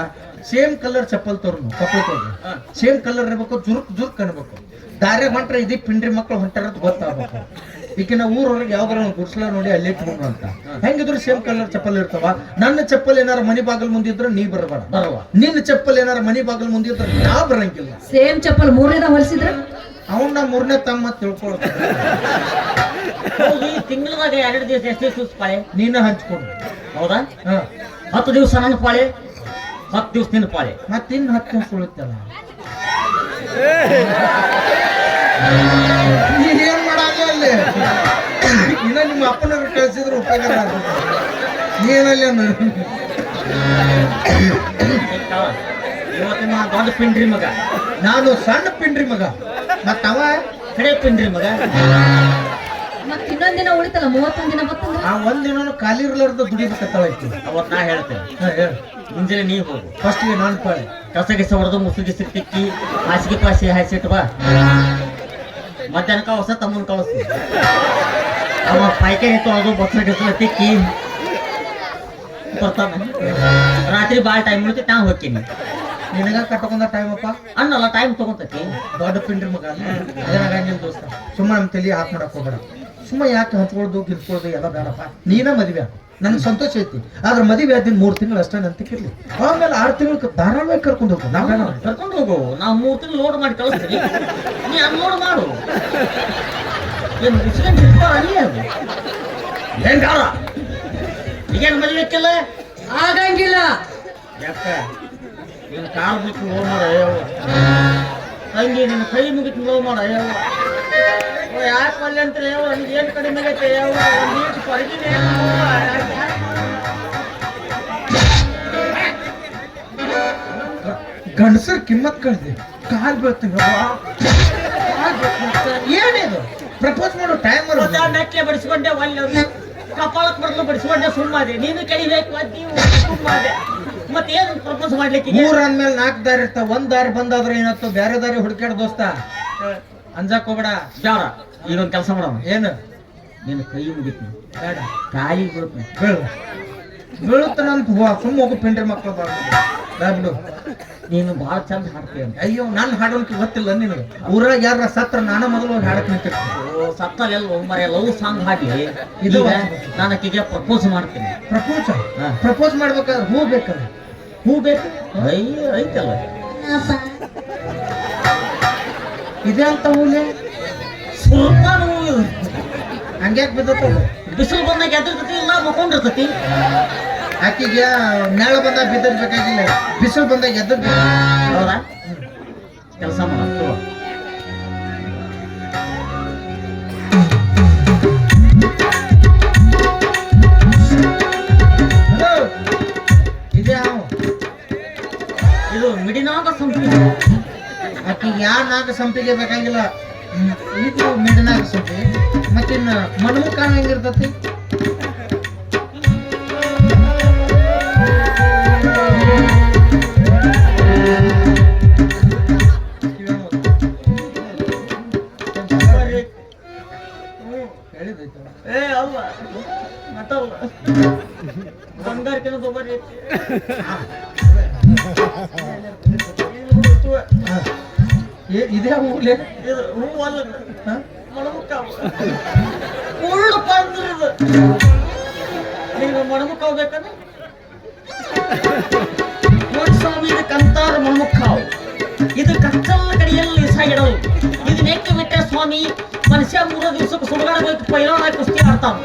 ಸೇಮ್ ಕಲರ್ ಚಪ್ಪಲ್ ತೋರ್ನು ಕಪ್ಪಳಕ್ಕೆ ಹೋಗಿ ಸೇಮ್ ಕಲರ್ ಇರ್ಬೇಕು, ಜುರುಕ್ ಜುರುಕ್ ಅನ್ಬೇಕು. ದಾರ್ಯಾಗ ಹೊಂಟ್ರೆ ಇದಿ ಪಿಂಡ್ರಿ ಮಕ್ಳು ಹೊಂಟಾರತ್ ಗೊತ್ತಾಗ್ಬೇಕು. ಈಗಿನ ಊರೊಳಗೆ ಯಾವ್ದಾರ ಗುಡ್ಸ್ಲ ನೋಡಿ ಅಲ್ಲಿ ಇಟ್ಕೊಂಡು ಅಂತ. ಹೆಂಗಿದ್ರು ಸೇಮ್ ಕಲರ್ ಚಪ್ಪಲ್ ಇರ್ತಾವ. ನನ್ನ ಚಪ್ಪಲ್ ಏನಾರ ಮನಿ ಬಾಗಲ್ ಮುಂದಿದ್ರೆ ನೀ ಬರಬೇಡ, ನಿನ್ನ ಚಪ್ಪಲ್ ಏನಾರ ಮನಿ ಬಾಗಲ್ ಮುಂದಿದ್ರೆ ನಾ ಬರಂಗಿಲ್ಲ. ಸೇಮ್ ಚಪ್ಪಲ್ ಮೂರನೇದ ಹೊಲಿಸಿದ್ರ ಅವನ್ನ ಮೂರನೇ ತಮ್ಮ ತಿಳ್ಕೊಳ್ತಾರೆ. ತಿಂಗಳದಾಗ 2 ದಿವಸ ಎಷ್ಟೇ ದಿವಸ ಪಾಳೆ ನೀನ ಹಂಚ್ಕೊಡು. ಹೌದಾ? 10 ದಿವಸ ನನ್ನ ಪಾಳೆ, 10 ದಿವಸ ನಿನ್ನ ಪಾಳೆ. ಮತ್ತಿನ್ 10 ದಿವಸ ಉಳಿತಲ್ಲ. ಏನ್ ಮಾಡಲ್ಲ ಅಲ್ಲಿ. ಇನ್ನ ನಿಮ್ಮ ಅಪ್ಪನವ್ರು ಕಳ್ಸಿದ್ರೆ ಉಪಯೋಗ ನೀನಲ್ಲಿ ಇವತ್ತಿನ ದೊಡ್ಡ ಪಿಂಡ್ರಿ ಮಗ, ನಾನು ಸಣ್ಣ ಪಿಂಡ್ರಿ ಮಗ, ಮತ್ತವ ಕಡೆ ಪಿಂಡ್ರಿ ಮಗ. ಮತ್ ಇನ್ನೊಂದಿನ ಉಳಿತಲ್ಲ, 31 ದಿನ ಬರ್ತಂದ್ರ ಆ ಒಂದಿನ ಖಾಲಿ ಇರ್ಲಾರ್ದ ದುಡಿಬೇಕತ್ತೈತಿ. ಅವತ್ ನಾ ಹೇಳ್ತೇನೆ, ಮುಂಜಾನೆ ನೀ ಹೋಗು. ಫಸ್ಟ್ಗೆ ನಾನು ಪಾಳೆ ಕಸ ಗಿಸ ಹೊಡೆದು ಮುಸು ಗಿಸ ತಿಕ್ಕಿ ಹಾಸಿಗೆ ಪಾಸಿ ಹಾಸಿಟ್ಟು ಬಾ. ಮಧ್ಯಾಹ್ನಕ್ಕ ಹೊಸ ತಮ್ಮನ ಕಳಿಸ್ತು. ಅವ ಪಾಯ್ಕಾಯಿ ತೊಳೆದು ಬಸ್ಸ ಗಿಸ ತಿಕ್ಕಿ ಬರ್ತಾನ. ರಾತ್ರಿ ಭಾಳ ಟೈಮ್ ಉಳಿತೈತಿ, ನಾ ಹೋಗ್ತೀನಿ. ನಿನಗ ಕಟ್ಕೊಂಡ ಟೈಮ್ ಅಪ್ಪ ಅನ್ನಲ್ಲ, ಟೈಮ್ ತಗೊಂತೈತಿ. ದೊಡ್ಡ ಪಿಂಡ್ರಿ ಮಗ ಅದೇನಾಗಂಗಿಲ್ಲ ದೋಸ್ತ. ಸುಮ್ಮನೆ ನಮ್ಮ ತಲೆ ಹಾಕ್ ಮಾಡಕ್ ಹೋಗ್ಬೇಡ. ಸುಮ್ಮನೆ ಯಾಕೆ ಹಂಚ್ಕೊಳ್ದು ಗಿಲ್ಕೊಳ್ದು ಎಲ್ಲ ಬೇಡಪ್ಪ. ನೀನ ಮದ್ವೆ ನನ್ಗೆ ಸಂತೋಷ ಐತಿ. ಆದ್ರೆ ಮದುವೆ ಆದಿನ 3 ತಿಂಗಳು ಅಷ್ಟೇ ನಂತಿರ್ಲಿ. ಆಮೇಲೆ 6 ತಿಂಗಳು ಧಾರಾವಾಹಿ ಕರ್ಕೊಂಡು ಹೋಗು. ಕರ್ಕೊಂಡು ಹೋಗು. ನಾವು 3 ತಿಂಗಳು ಲೋಡ್ ಮಾಡಿ ಕಳಿಸ್ತೀವಿ, ನೀ ಅನ್ಲೋಡ್ ಮಾಡು. ಏನು ಮುಚ್ಕೊಂಡು ಇರ್ತಾರಲ್ಲಿ ಅದು ಏನ್ ಕಾಲ. ಈಗೇನು ಮದುವೆ ಇಕ್ಕಿಲ್ಲ, ಆಗಂಗಿಲ್ಲ. ಯಾಕ ನೀನು ಕಾಲ್ ಬಿಟ್ಟು ಲೋ ಮಾಡ ತಂಗಿ, ನಿನ್ನ ಕೈ ಮುಗಿತು ಲೋ ಮಾಡ. ಯಾಕೆ ಒಳ್ಳೆ ಅಂತಾರೆ ನನ್ಗೆ ಏನು ಕಡಿಮೆ ಆಗೈತೆ ಒಂದೀಟು ಕೊರಗಿನೇ. ಗಂಡಸರ್ ಕಿಮ್ಮತ್ ಕಳ್ದೆ ಕಾಲ್ ಬೀಳ್ತೀನಿ. ಏನಿದು ಪ್ರಪೋಸ್ ಮಾಡೋ ಟೈಮ್ ಮೆಟ್ಲೆ ಬಡಿಸ್ಕೊಂಡೆ, ಒಳ್ಳೆ ಕಪಾಳಕ್ಕೆ ಬಡಲು ಬಡಿಸ್ಕೊಂಡೆ, ಸುಮ್ಮಾದೆ. ನೀನು ಕಡಿಬೇಕು ಅಂತ ನೀವು ಸುಮ್ಮಾದೆ. ಮತ್ತೇನು ಪ್ರಪೋಸ್ ಮಾಡ್ಲಿಕ್ಕೆ? 3 ಅಂದ್ಮೇಲೆ 4 ದಾರಿ ಇರ್ತಾವ. 1 ದಾರಿ ಬಂದಾದ್ರೆ ಏನಾಯ್ತು, ಬೇರೆ ದಾರಿ ಹುಡುಕಾಡ ದೋಸ್ತ. ಅಂಜಾಕ್ ಹೋಗ್ಬೇಡ. ಜಾರ ಈಗೊಂದು ಕೆಲಸ ಮಾಡೋಣ. ಏನು? ನೀನು ಕೈ ಮುಗಿತೀನಿ, ಬೇಡ ಕಾಲಿಗೆ ಬೀಳ್ತೀನಿ. ಬೀಳುತ್ತಾನಂತ ಸುಮ್ಮ ಹೋಗು ಪಿಂಡ್ರಿ ಮಕ್ಕಳು ಬಿಡು. ನೀನು ಭಾಳ ಚಂದ ಹಾಡ್ತೀಯ. ಅಯ್ಯೋ ನನ್ನ ಹಾಡೋಕೆ ಗೊತ್ತಿಲ್ಲ ನಿನಗೆ. ಊರಾಗ ಯಾರ ಸತ್ರ ನಾನ ಮೊದಲು ಹೋಗಿ ಹಾಡಕ್ ನಿಂತಿರ್ತೀನಿ. ಸತ್ತಲೆಲ್ಲ ಒಮ್ಮರೆ ಲವ್ ಸಾಂಗ್ ಹಾಕಿ ಇದು ನಾನು ಆಕೆಗೆ ಪ್ರಪೋಸ್ ಮಾಡ್ತೀನಿ. ಪ್ರಪೋಸ್ ಮಾಡ್ಬೇಕಾದ್ರೆ ಹೂ ಬೇಕಲ್ಲ. ಹೂ ಬೇಕು ಐತಲ್ಲ. ಇದೇ ಅಂತ ಹೂಲೆ ಸ್ವಲ್ಪ ಹೂ ಹಂಗ್ಯಾಕ್ ಬಿದ್ದತ್ತ. ಬಿಸಿಲು ಬಂದಾಗ ಎದ್ದಿರ್ತತಿ, ಇಲ್ಲ ಮಕ್ಕೊಂಡಿರ್ತತಿ. ಆಕಿಗೆ ನೆಳ ಬಂದಾಗ ಬಿದ್ದಿರ್ಬೇಕಾಗಿಲ್ಲ, ಬಿಸಿಲು ಬಂದಾಗ ಎದ್ದ. ಹೌದಾ? ಕೆಲಸ ಮಾಡು. ಇದೇ ಇದು ಮಿಡಿನಾಗ ಸಂಪಿಗೆ. ಆಕಿಗೆ ಯಾವ ನಾಗ ಸಂಪಿಗೆ ಬೇಕಾಗಿಲ್ಲ, ಇದು ಮಿಡಿನಾಗ ಸಂಪಿಗೆ. ಮತ್ತಿನ್ನ ಮಣ್ಮುಖ ಹೆಂಗಿರ್ತತಿ? ಬಂಗಾರಕ್ಕಿಂತ ತೊಗೊರಿ. ಇದೇ ಹೂಲೆ ಹೂ ಅಲ್ಲ, ಮಣಮುಕ್ಕ. ಮುಳ್ಳು ಬಂದ್ರದು. ಈಗ ಮಣಮುಖ ಹೋಗ್ಬೇಕನ ನೋಡಿ ಸ್ವಾಮಿ ಇದು ಕಂತಾರ ಮಣಮುಖಾವ್ ಇದು ಕಚ್ಚಲ್ಲ ಕಡಿಯಲ್ಲಿ ಸಾಗಿಡವು ಇದು ನೆಕ್ಕೆ ಬಿಟ್ಟೆ ಸ್ವಾಮಿ ಮನುಷ್ಯ 3 ದಿವಸಕ್ಕೆ ಸುಡುಗಾಡಬೇಕು ಪೈಲೋಣ ಕುಸ್ತಿ ಆಡ್ತಾವ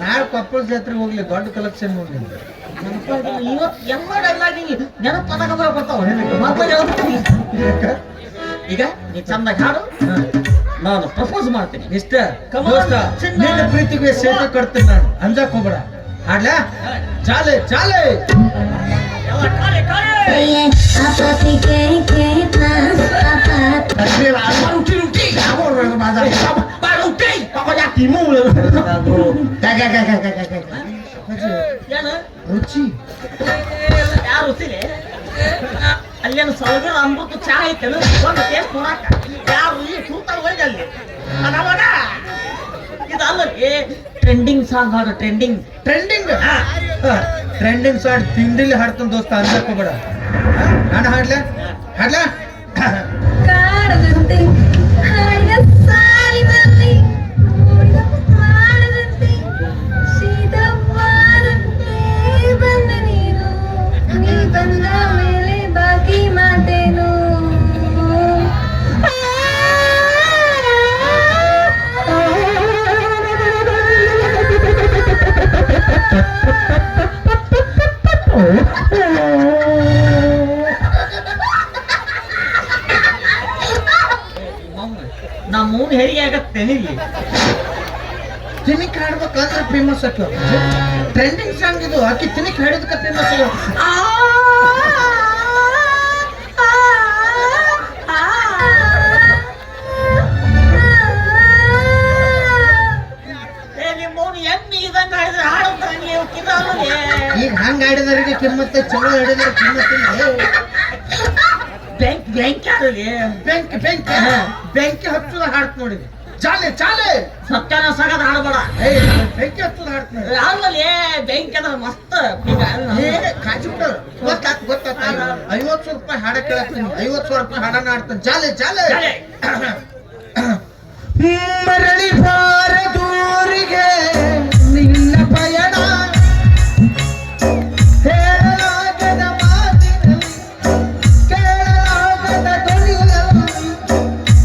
ನಾಳೆ ಕೊಪ್ಪಳ ಜಾತ್ರೆಗೆ ಹೋಗ್ಲಿ ದೊಡ್ಡ ಕಲೆಕ್ಷನ್ ನೋಡಿ ಇವತ್ತು ಎಲ್ಲ ಡೈಲಾಗ್ ನೆನಪದಾಗ ಬರ್ತಾವ ಈಗ ನೀ ಚಂದಾಗಿ ಹಾಡು ನಾನು ಪ್ರಪೋಸ್ ಮಾಡ್ತೀನಿ ಇಷ್ಟ ನಿನ್ನ ಪ್ರೀತಿಗೆ ಸೇತ ಕಟ್ತೀನಿ ನಾನು ಅಂಜಾಕ್ ಹೋಗ್ಬೇಡ ಹಾಡ್ಲಾ ಚಾಲೆ ಚಾಲೆ ಏನು ರುಚಿ ಯಾರು ರುಚಿಲೆ ಅಲ್ಲೇನು ಸೌಗರ ಅಮೃತ ಚಾ ಐತೇನು ಒಂದು ಟೇಸ್ಟ್ ನೋಡಾಕ ಯಾರು ಈ ಕೂತಾಗ ಹೋಗಿ ಅಲ್ಲಿ ಅದಾವಾಗ ಇದಲ್ಲೇ ಟ್ರೆಂಡಿಂಗ್ ಸಾಂಗ್ ಹಾಡು ಟ್ರೆಂಡಿಂಗ್ ಟ್ರೆಂಡಿಂಗ್ ಟ್ರೆಂಡಿಂಗ್ ಸಾಂಗ್ ತಿಂಡಿಲಿ ಹಾಡ್ತಾನ ದೋಸ್ತ ಅಂಜಾಕ್ ಹೋಗ್ಬೇಡ ನಾನು ಹಾಡ್ಲಾ ಹಾಡ್ಲಾ ಕಾಡದಂತೆ ಹಾಡಿದ ಸಾಲಿನಲ್ಲಿ ಮಾಡದಂತೆ ಶೀತವಾದಂತೆ ಬಂದ ನೀನು ನೀ ಬಂದ ಮೇಲೆ ಬಾಕಿ ಮಾತೇನು ನಮ್ಮ ಮೂನ್ ಹೆರಿಗೆ ಆಗತ್ತೆ ನಿಲ್ಲಿ ತಿನಿಕ್ ಹಾಡ್ಬೇಕಂದ್ರೆ ಫೇಮಸ್ ಆಕ್ಯವ ಟ್ರೆಂಡಿಂಗ್ ಸಾಂಗ್ ಇದು ಆಕಿ ತಿನಿಕ್ ಹಾಡಿದಕ್ಕೆ ಫೇಮಸ್ ಆಗ್ಯಾವ ನಿಮ್ಮವ್ನು ಎಮ್ಮಿ ಇದಂಗ ಹಾಡಿದ್ರೆ ಹಾಡುತ್ತಾರೆ ನೀವು ಕಿದಾಲೇ ಈಗ ಹಂಗ ಹಾಡಿದವರಿಗೆ ಕಿಮ್ಮತ್ತೆ ಚಲೋ ಹಾಡಿದ್ರೆ ಕಿಮ್ಮತ್ತಿಲ್ಲ ಬ್ಯಾಂಕ್ ಬ್ಯಾಂಕ್ ಯಾರಿಗೆ ಬೆಂಕಿ ಬೆಂಕಿ ಬೆಂಕಿ ಹಚ್ಚುದ ಹಾಡ್ತ ನೋಡಿದ್ವಿ ಚಾಲೆ ಚಾಲೆ ಸತ್ಯನ ಸಾಗದ ಹಾಡಬೇಡ ಬೆಂಕಿ ಹಚ್ಚುದ ಹಾಡ್ತ ನೋಡಿ ಆಮೇಲೆ ಬ್ಯಾಂಕ್ ಅಂದ್ರೆ ಮಸ್ತ್ ಕಾಜಿ ಗೊತ್ತಾತ 50 ರೂಪಾಯಿ ಹಾಡ ಕೇಳತ್ತೀನಿ 50 ರೂಪಾಯಿ ಹಾಡನ ಹಾಡ್ತಾನೆ ಚಾಲೆ ಚಾಲೆ ಮರಳಿ ಭಾರದೂರಿಗೆ ನಿನ್ನ ಪಯಣ ಹೇಳಲಾಗದ ಮಾತಿನಲ್ಲಿ ಕೇಳಲಾಗದ ಧ್ವನಿಯಲ್ಲಿ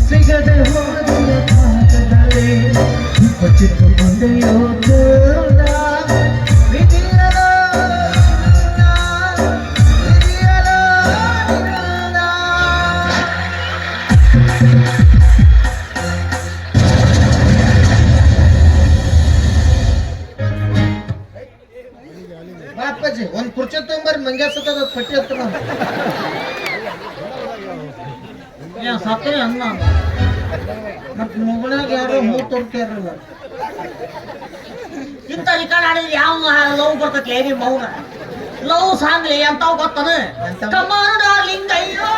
ಸಿಗದೆ ಹೋದ ಭಾಗದಲ್ಲಿ ಕೊಚ್ಚಿಟ್ಟುಕೊಂಡೆಯೋ ದೂರ ವಿಧಿಯಲೋ ಅಪ್ಪಾಜಿ ಒಂದ್ ಕುರ್ಚಿ ತಗೊಂಬರ್ರಿ ಮಂಗ್ಯಾಸದ ಪಟ್ಟಿ ಹತ್ರ ಸತ್ತರೆ ಅನ್ನ ಮತ್ ಮುಗನಾಗ ಯಾರೋ ಮೂರ್ ತೋರ್ತಾರಲ್ಲ ಇಂಥ ರಿಕಾರ್ಡ್ ಆಡಿದ್ರೆ ಯಾವ ಲವ್ ಬರ್ತೈತಿ ಏನಿ ಮೌನ ಲವ್ ಸಾಂಗ್ಲಿ ಅಂತಾವ್ ಗೊತ್ತನ ಕಮಾನ್ ಡಾರ್ಲಿಂಗ್ ಅಯ್ಯೋ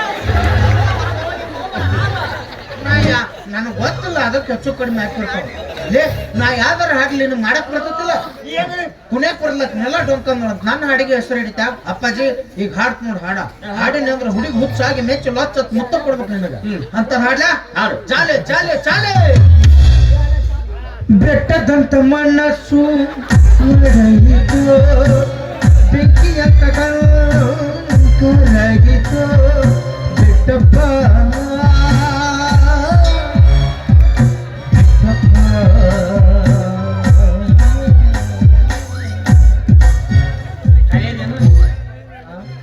ನನಗ್ ಗೊತ್ತಿಲ್ಲ ಅದಕ್ಕೆ ಹೆಚ್ಚು ಕಡಿಮೆ ಹಾಕಿರ್ತಾವ ಲೇ ನಾ ಯಾವ್ದಾರ ಹಾಡ್ಲಿ ನಿನ್ ಮಾಡಕ್ ಬರ್ತತಿಲ್ಲ ಏನು ಕುಣ್ಯಾಕ್ ಬರ್ಲಕ್ ನೆಲ ಡೊಂಕಂದ್ ನನ್ನ ಹಾಡಿಗೆ ಹೆಸರು ಹಿಡಿತಾ ಅಪ್ಪಾಜಿ ಈಗ ಹಾಡ್ತ ನೋಡ್ ಹಾಡ ಹಾಡಿನ ಅಂದ್ರೆ ಹುಡುಗಿ ಹುಚ್ಚಾಗಿ ಮೆಚ್ಚು ಲೊಚ್ಚತ್ ಮುತ್ತ ಕೊಡ್ಬೇಕು ನಿನಗ ಅಂತ ಹಾಡ್ಲಾ ಹಾಡು ಚಾಲೆ ಚಾಲೆ ಚಾಲೆ ಬೆಟ್ಟದಂತ ಮನಸ್ಸು ನಡೆಯಿತು ಬೆಂಕಿಯ ಕರಗಿತು ಬೆಟ್ಟಪ್ಪ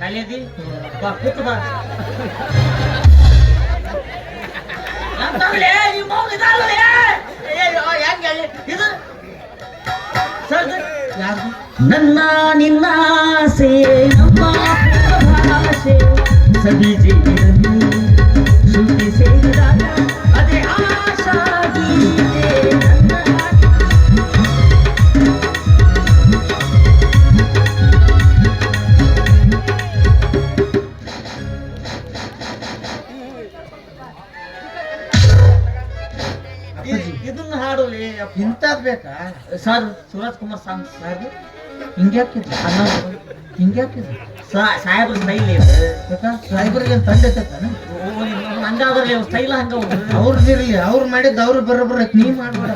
ಕಲಿಯದಿ ಬಾ ಕೂತು ಬಾ ಅಂತಂದ್ರೆ ನಿಮ್ಮ ಮೌನ ಇದಾಗಲೇ ಅಯ್ಯೋ ಹೆಂಗೆ ಇದು ಸರ್ ಯಾರು ನನ್ನ ನಿನ್ನ ಆಸೆ ನಮ್ಮ ಭಾಷೆ ಸವಿ ಜೀವನ ಶ್ರುತಿ ಸೇರಿದಾಗ ಅದೇ ಆಶಾ ಗೀತೆ ನನ್ನ ಇದನ್ನ ಹಾಡೋಲಿ ಇಂಥದ್ ಬೇಕಾ sir Suraj Kumar song sir ಹಿಂಗ್ಯಾಕಿದ್ರು ಅನ್ನೋದು ಹಿಂಗ್ಯಾಕಿದ್ರು ಸಾಹೇಬ್ರ ಸ್ಟೈಲ್ ಸಾಯ್ಬರಿಗೆ ತಂದೆ ತಾನೆ ಹಂಗಾದ್ರೆ ಸ್ಟೈಲ್ ಹಂಗ ಅವ್ರದಿರ್ಲಿ ಅವ್ರು ಮಾಡಿದ್ದು ಅವ್ರು ಬರೋಬ್ರ ನೀ ಮಾಡ್ಬೇಡ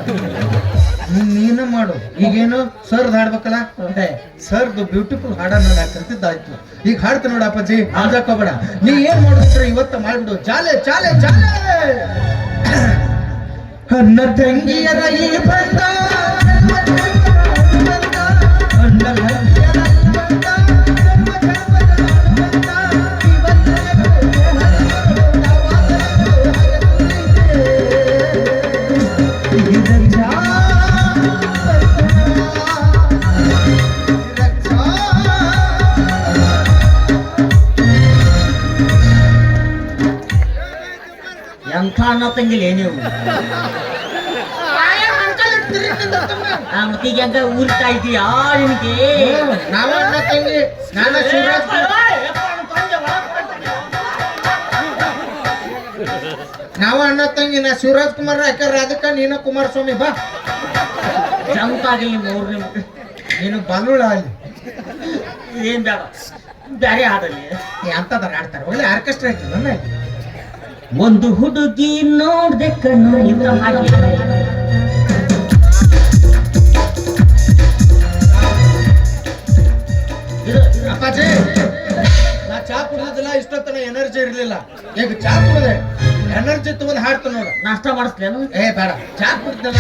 ನೀನ ಮಾಡು. ಈಗೇನು ಸರ್ದ್ ಹಾಡ್ಬೇಕಲ್ಲ, ಸರ್ದು ಬ್ಯೂಟಿಫುಲ್ ಹಾಡನ್ನ ನಾ ಕಲ್ತಿದ್ದಾಯ್ತು. ಈಗ ಹಾಡ್ತ ನೋಡ ಅಪ್ಪಾಜಿ, ಹಾಕೋಬೇಡ. ನೀ ಏನ್ ಮಾಡಿದ್ರೆ ಇವತ್ತ ಮಾಡ್ಬಿಡು. ಚಾಲೆ ಚಾಲೆ ಚಾಲೆ. ಅನ್ನ ತಂಗಿಯರ ಈ ಬಂದ, ಎಂಥ ಅನ್ನ ತಂಗಿಲ್ಲ ನೀವು. ಮತ್ತೆ ಈಗ ಹೆಂಗ ಊರ್ತಾ ಇದೀಯಾ ನಿನಗೆ? ನಾವ ಅಣ್ಣ ತಂಗಿ. ನಾನು ಶಿವರಾಜ್ ನಾವ ಅಣ್ಣ ತಂಗಿ. ನಾ ಶಿವರಾಜ್ ಕುಮಾರ್ ಯಾಕಂದ್ರೆ ಅದಕ್ಕ ನೀನು ಕುಮಾರಸ್ವಾಮಿ ಬಾ. ಚಂತಾಗಲಿ ಮೂರ್ ನಿಮ್ಗೆ. ನೀನು ಬಲುಳ ಅಲ್ಲಿ ಏನ್ ಬೇಡ, ಬ್ಯಾರೆ ಹಾಡಲ್ಲಿ ಅಂತದಾರ ಆಡ್ತಾರೆ. ಒಳ್ಳೆ ಆರ್ಕೆಸ್ಟ್ರಾ ಐತದ. ಒಂದು ಹುಡುಗಿ ನೋಡ್ದೆ ಕಣ್ಣು ಇಂದ ಹಾಗೆ. ಅಪ್ಪಾಜಿ, ನಾ ಚಾ ಕುಡಿದಿಲ್ಲ ಇಷ್ಟೊತ್ತನ ಎನರ್ಜಿ ಇರ್ಲಿಲ್ಲ. ಈಗ ಚಾ ಕುಡಿದೆ ಎನರ್ಜಿ ತಗೊಂಡ್ ಹಾಡ್ತ ನೋಡ. ನಾಷ್ಟ ಮಾಡಿಸ್ಲೇನು? ಏ ಬೇಡ, ಚಾ ಕುಡ್ದಲ್ಲ.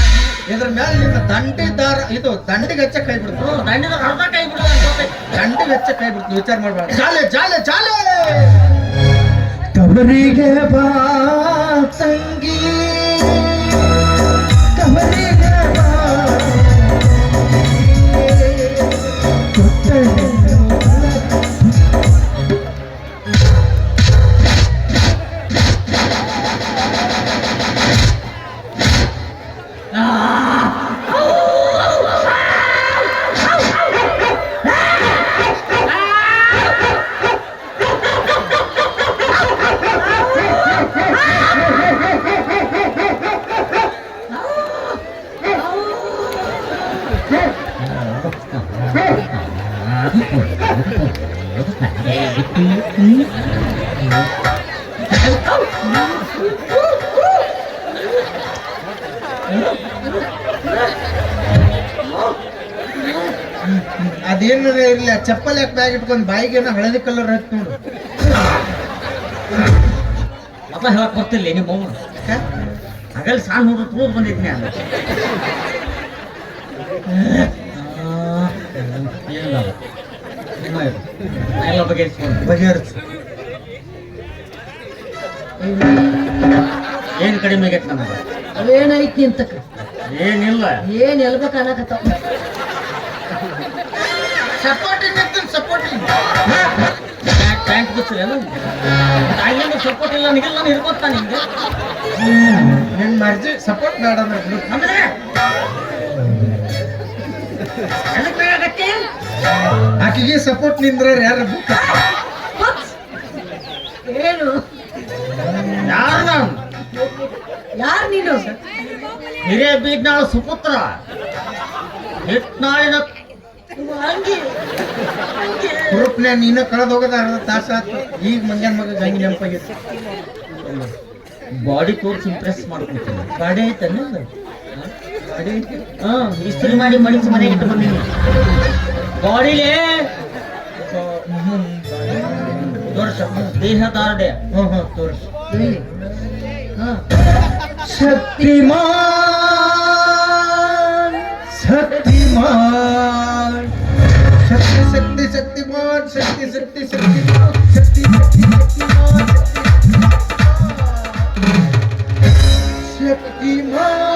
ಇದ್ರ ಮೇಲೆ ನಿನ್ನ ದಂಡಿ ದಾರ ಇದು ದಂಡಿಗೆ ಹಚ್ಚ ಕೈ ಬಿಡ್ತು. ದಂಡಿನ ಅರ್ಧ ಕೈ ಬಿಡ, ದಂಡಿಗೆ ಹಚ್ಚ ಕೈ ಬಿಡ್ತು. ವಿಚಾರ ಮಾಡ್ಬೇಡ. ಚಾಲೆ ಚಾಲೆ ಚಾಲೆ. ಕಬರಿಗೆ ಬಾ ತಂಗಿ, ಕಬರಿಗೆ ಬಾ. ಅದೇನ ಇರ್ಲಿ, ಚಪ್ಪಲ್ ಯಾಕೆ ಬ್ಯಾಗ್ ಇಟ್ಕೊಂಡ್ ಬಾಯಿಗೇನ ಹಳದಿ ಕಲರ್ ಹಾಕಿ ನೋಡು. ಮತ ಹೇಳಕ್ ಬರ್ತಿಲ್ಲ ನಿಮ್ಮ ಅವ್ವ. ಹಗಲ್ ಸಣ್ಣ ಹುಡುಗ ತುಳಿದು ಬಂದಿದ್ನಿ ಅಲ್ಲ. ಎಲ್ಲ ಬಗೆಹರಿಸು. ಏನ್ ಕಡಿಮೆ ಆಗೈತೆ ನಮಗೆ? ಏನೈತಿ ಅಂತ ಏನಿಲ್ಲ. ಏನ್ ಎಲ್ಬೇಕ ಅನ್ನಕತ್ತ. ಸಪೋರ್ಟಿಂಗ್ ಸಪೋರ್ಟಿಂಗ್ ಪ್ಯಾಂಟ್ ಬಿಚ್ಚಲೇನು? ಅಲ್ಲಿಂದ ಸಪೋರ್ಟ್ ಇಲ್ಲ ನಿಗಿಲ್ಲ, ನಾನು ಇರ್ಕೊತಾ ನಿಂಗೆ. ನಿನ್ ಮರ್ಜಿ. ಸಪೋರ್ಟ್ ಬೇಡ ಅಂದ್ರೆ ಎದಕ್ ಬೇಕಾಗತ್ತೆ? ಆಕಿಗೆ ಸಪೋರ್ಟ್ ನಿಂದ್ರೆ ಯಾರು? ಏನು? ಯಾರು ನಾನು? ಯಾರು ನೀನು? ಹಿರೇಬೀಡ್ನಾಳ ಸುಪುತ್ರ, ಹಿಟ್ನಾಳಿನ ಅಂಗಿ. ಗ್ರೂಪ್ನೇ ನೀನ ಕಳೆದ ಹೋಗೋದ ಅರ್ಧ ತಾಸ ಆಯ್ತು. ಈಗ ಮಂಗ್ಯಾನ ಮಗ ಹಂಗೆ ನೆನಪಾಗಿತ್ತು. ಬಾಡಿ ತೋರಿಸಿ ಇಂಪ್ರೆಸ್ ಮಾಡ್ಕೊಳ್ತೀನಿ. ಗಾಡಿ ಐತಲ್ಲ, ಗಾಡಿ ಐತಿ. ಇಸ್ತ್ರಿ ಮಾಡಿ ಮಡಿಸಿ ಮನೆಗೆ ಇಟ್ಟು ಬಂದೀನಿ. ಬಾಡಿಲೇ ತೋರ್ಸ, ದೇಹದಾರ್ಡೆ. ತೋರ್ಸ. ಶಕ್ತಿಮಾನ್ ಶಕ್ತಿಮಾನ್ ಶಕ್ತಿ ಶಕ್ತಿ ಶಕ್ತಿಮಾನ್ ಶಕ್ತಿ ಶಕ್ತಿ ಶಕ್ತಿಮಾನ್ ಶಕ್ತಿ ಶಕ್ತಿ ಶಕ್ತಿಮಾನ್ ಶಕ್ತಿಮಾನ್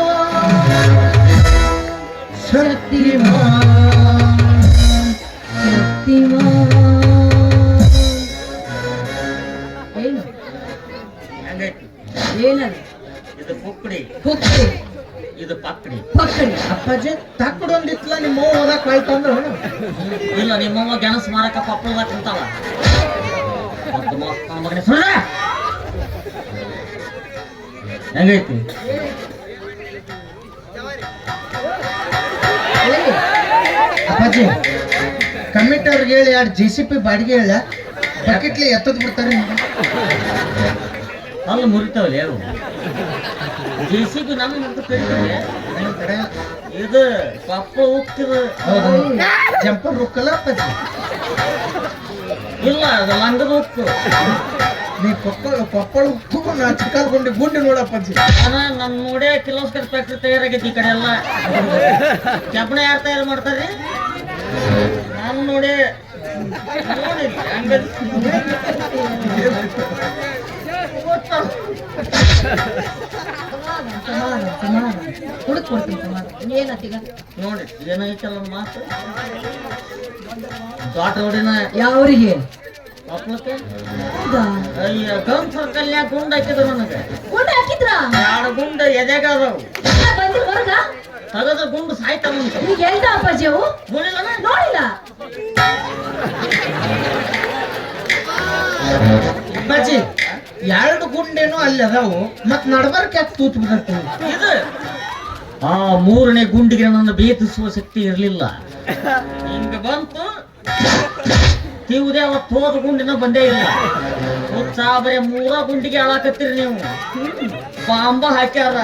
ಶಕ್ತಿಮಾನ್ ಶಕ್ತಿಮಾನ್. ಏನು? ಹೆಂಗೈತಿ? ಏನದು? ಇದು ಪುಕ್ಕಡಿ, ಪುಕ್ಕಡಿ, ಇದು ಪಕ್ಕಡಿ. ಪಕ್ಕಡಿ. ಅಪ್ಪಾಜಿ ತಕ್ಕಡೊಂದಿತ್ಲ ನಿಮ್ಮ ಓದಕ್ ಕಳ್ತಂದ್ರ ಇಲ್ಲ, ನಿಮ್ಮವ್ವ ಗೆಣಸ್ ಮಾರಕ ಪಪ್ಪಳದಾಗ ಕುಂತಾವ. ಮಗನೇ ಸುಳ್ಳ. ಹೆಂಗೈತಿ? ಅಪ್ಪಾಜಿ ಕಮಿಟಿ ಅವ್ರಿಗೆ ಹೇಳಿ 2 JCP ಬಾಡಿಗೆ ಹೇಳ, ಬಕೆಟ್ಲಿ ಎತ್ತದ್ ಬಿಡ್ತಾರೆ. ಅಲ್ಲಿ ಮುರಿತಾವಲ್ಲ ಯಾವ JCB ನಮ್ಮ ಅಂತ ಕರೀತಾರೆ. ನಿಮ್ ಕಡೆ ಇದು ಕೊಪ್ಪಳ ಉಕ್ಕಿದು. ಜಂಪರ್ ರುಕ್ಕಲ್ಲ ಅಪ್ಪಾಜಿ. ಇಲ್ಲ ಅದು ಲಂಗದ ಉಕ್ಕು. ನೀ ಕೊಪ್ಪಳ ಉಕ್ಕು ನಾ ಚಿಕ್ಕಲ್ಗುಂಡಿ ಗುಂಡಿ ನೋಡಪ್ಪಾಜಿ. ನನ್ನ ನೋಡೇ ಕಿಲೋಸ್ಕರ್ ಫ್ಯಾಕ್ಟ್ರಿ ತಯಾರಾಗೈತಿ ಈ ಕಡೆ ಎಲ್ಲ. ಕೆಬ್ಬಣ ಯಾರು ತಯಾರು ಮಾಡ್ತಾರ್ರಿ? ನಾನು ನೋಡಿ ನೋಡಿ ಏನೈತಲ್ಲ ಮಾತು. ದೊಡ್ಡ ರೋಡಿನ ಯಾವ್ರಿಗೆ ಕೊಪ್ಪಳಕ್ಕೆ ಅಯ್ಯ ಗಮ್ ಸರ್ಕಲ್ನ್ಯಾಗ ಗುಂಡ್ ಹಾಕಿದ್ರು ನನಗೆ. ಗುಂಡ ಹಾಕಿದ್ರ 2 ಗುಂಡ ಎದೆಗ ಅದಾವು. ಬಂದಿರ ಹೊರಗ ತಗದ ಗುಂಡು ಸಾಯ್ತಾವಂತ. ಈಗ ಎಲ್ದ ಅಪ್ಪಾಜಿ ಅವು ನೋಡಿಲ್ಲ ನೋಡಿಲ್ಲ. ಅಪ್ಪಾಜಿ 2 ಗುಂಡೇನೋ ಅಲ್ಲಿ ಅದಾವು ಮತ್ ನಡ್ಬರ್ಕ್ ಯಾಕೆ ತೂತ್ ಬಿಡ್ತೀವಿ? ಇದು ಆ 3ನೇ ಗುಂಡಿಗೆ ನನ್ನ ಭೇದಿಸುವ ಶಕ್ತಿ ಇರಲಿಲ್ಲ. ಹಿಂಗ ಬಂತು ತೀವುದೇ ಅವತ್ತು ಹೋದ ಗುಂಡಿನ ಬಂದೇ ಇಲ್ಲ. ಬರೀ 3 ಗುಂಡಿಗೆ ಹಾಳಾಕತ್ತೀರಿ ನೀವು. ಬಾಂಬ ಹಾಕ್ಯಾರ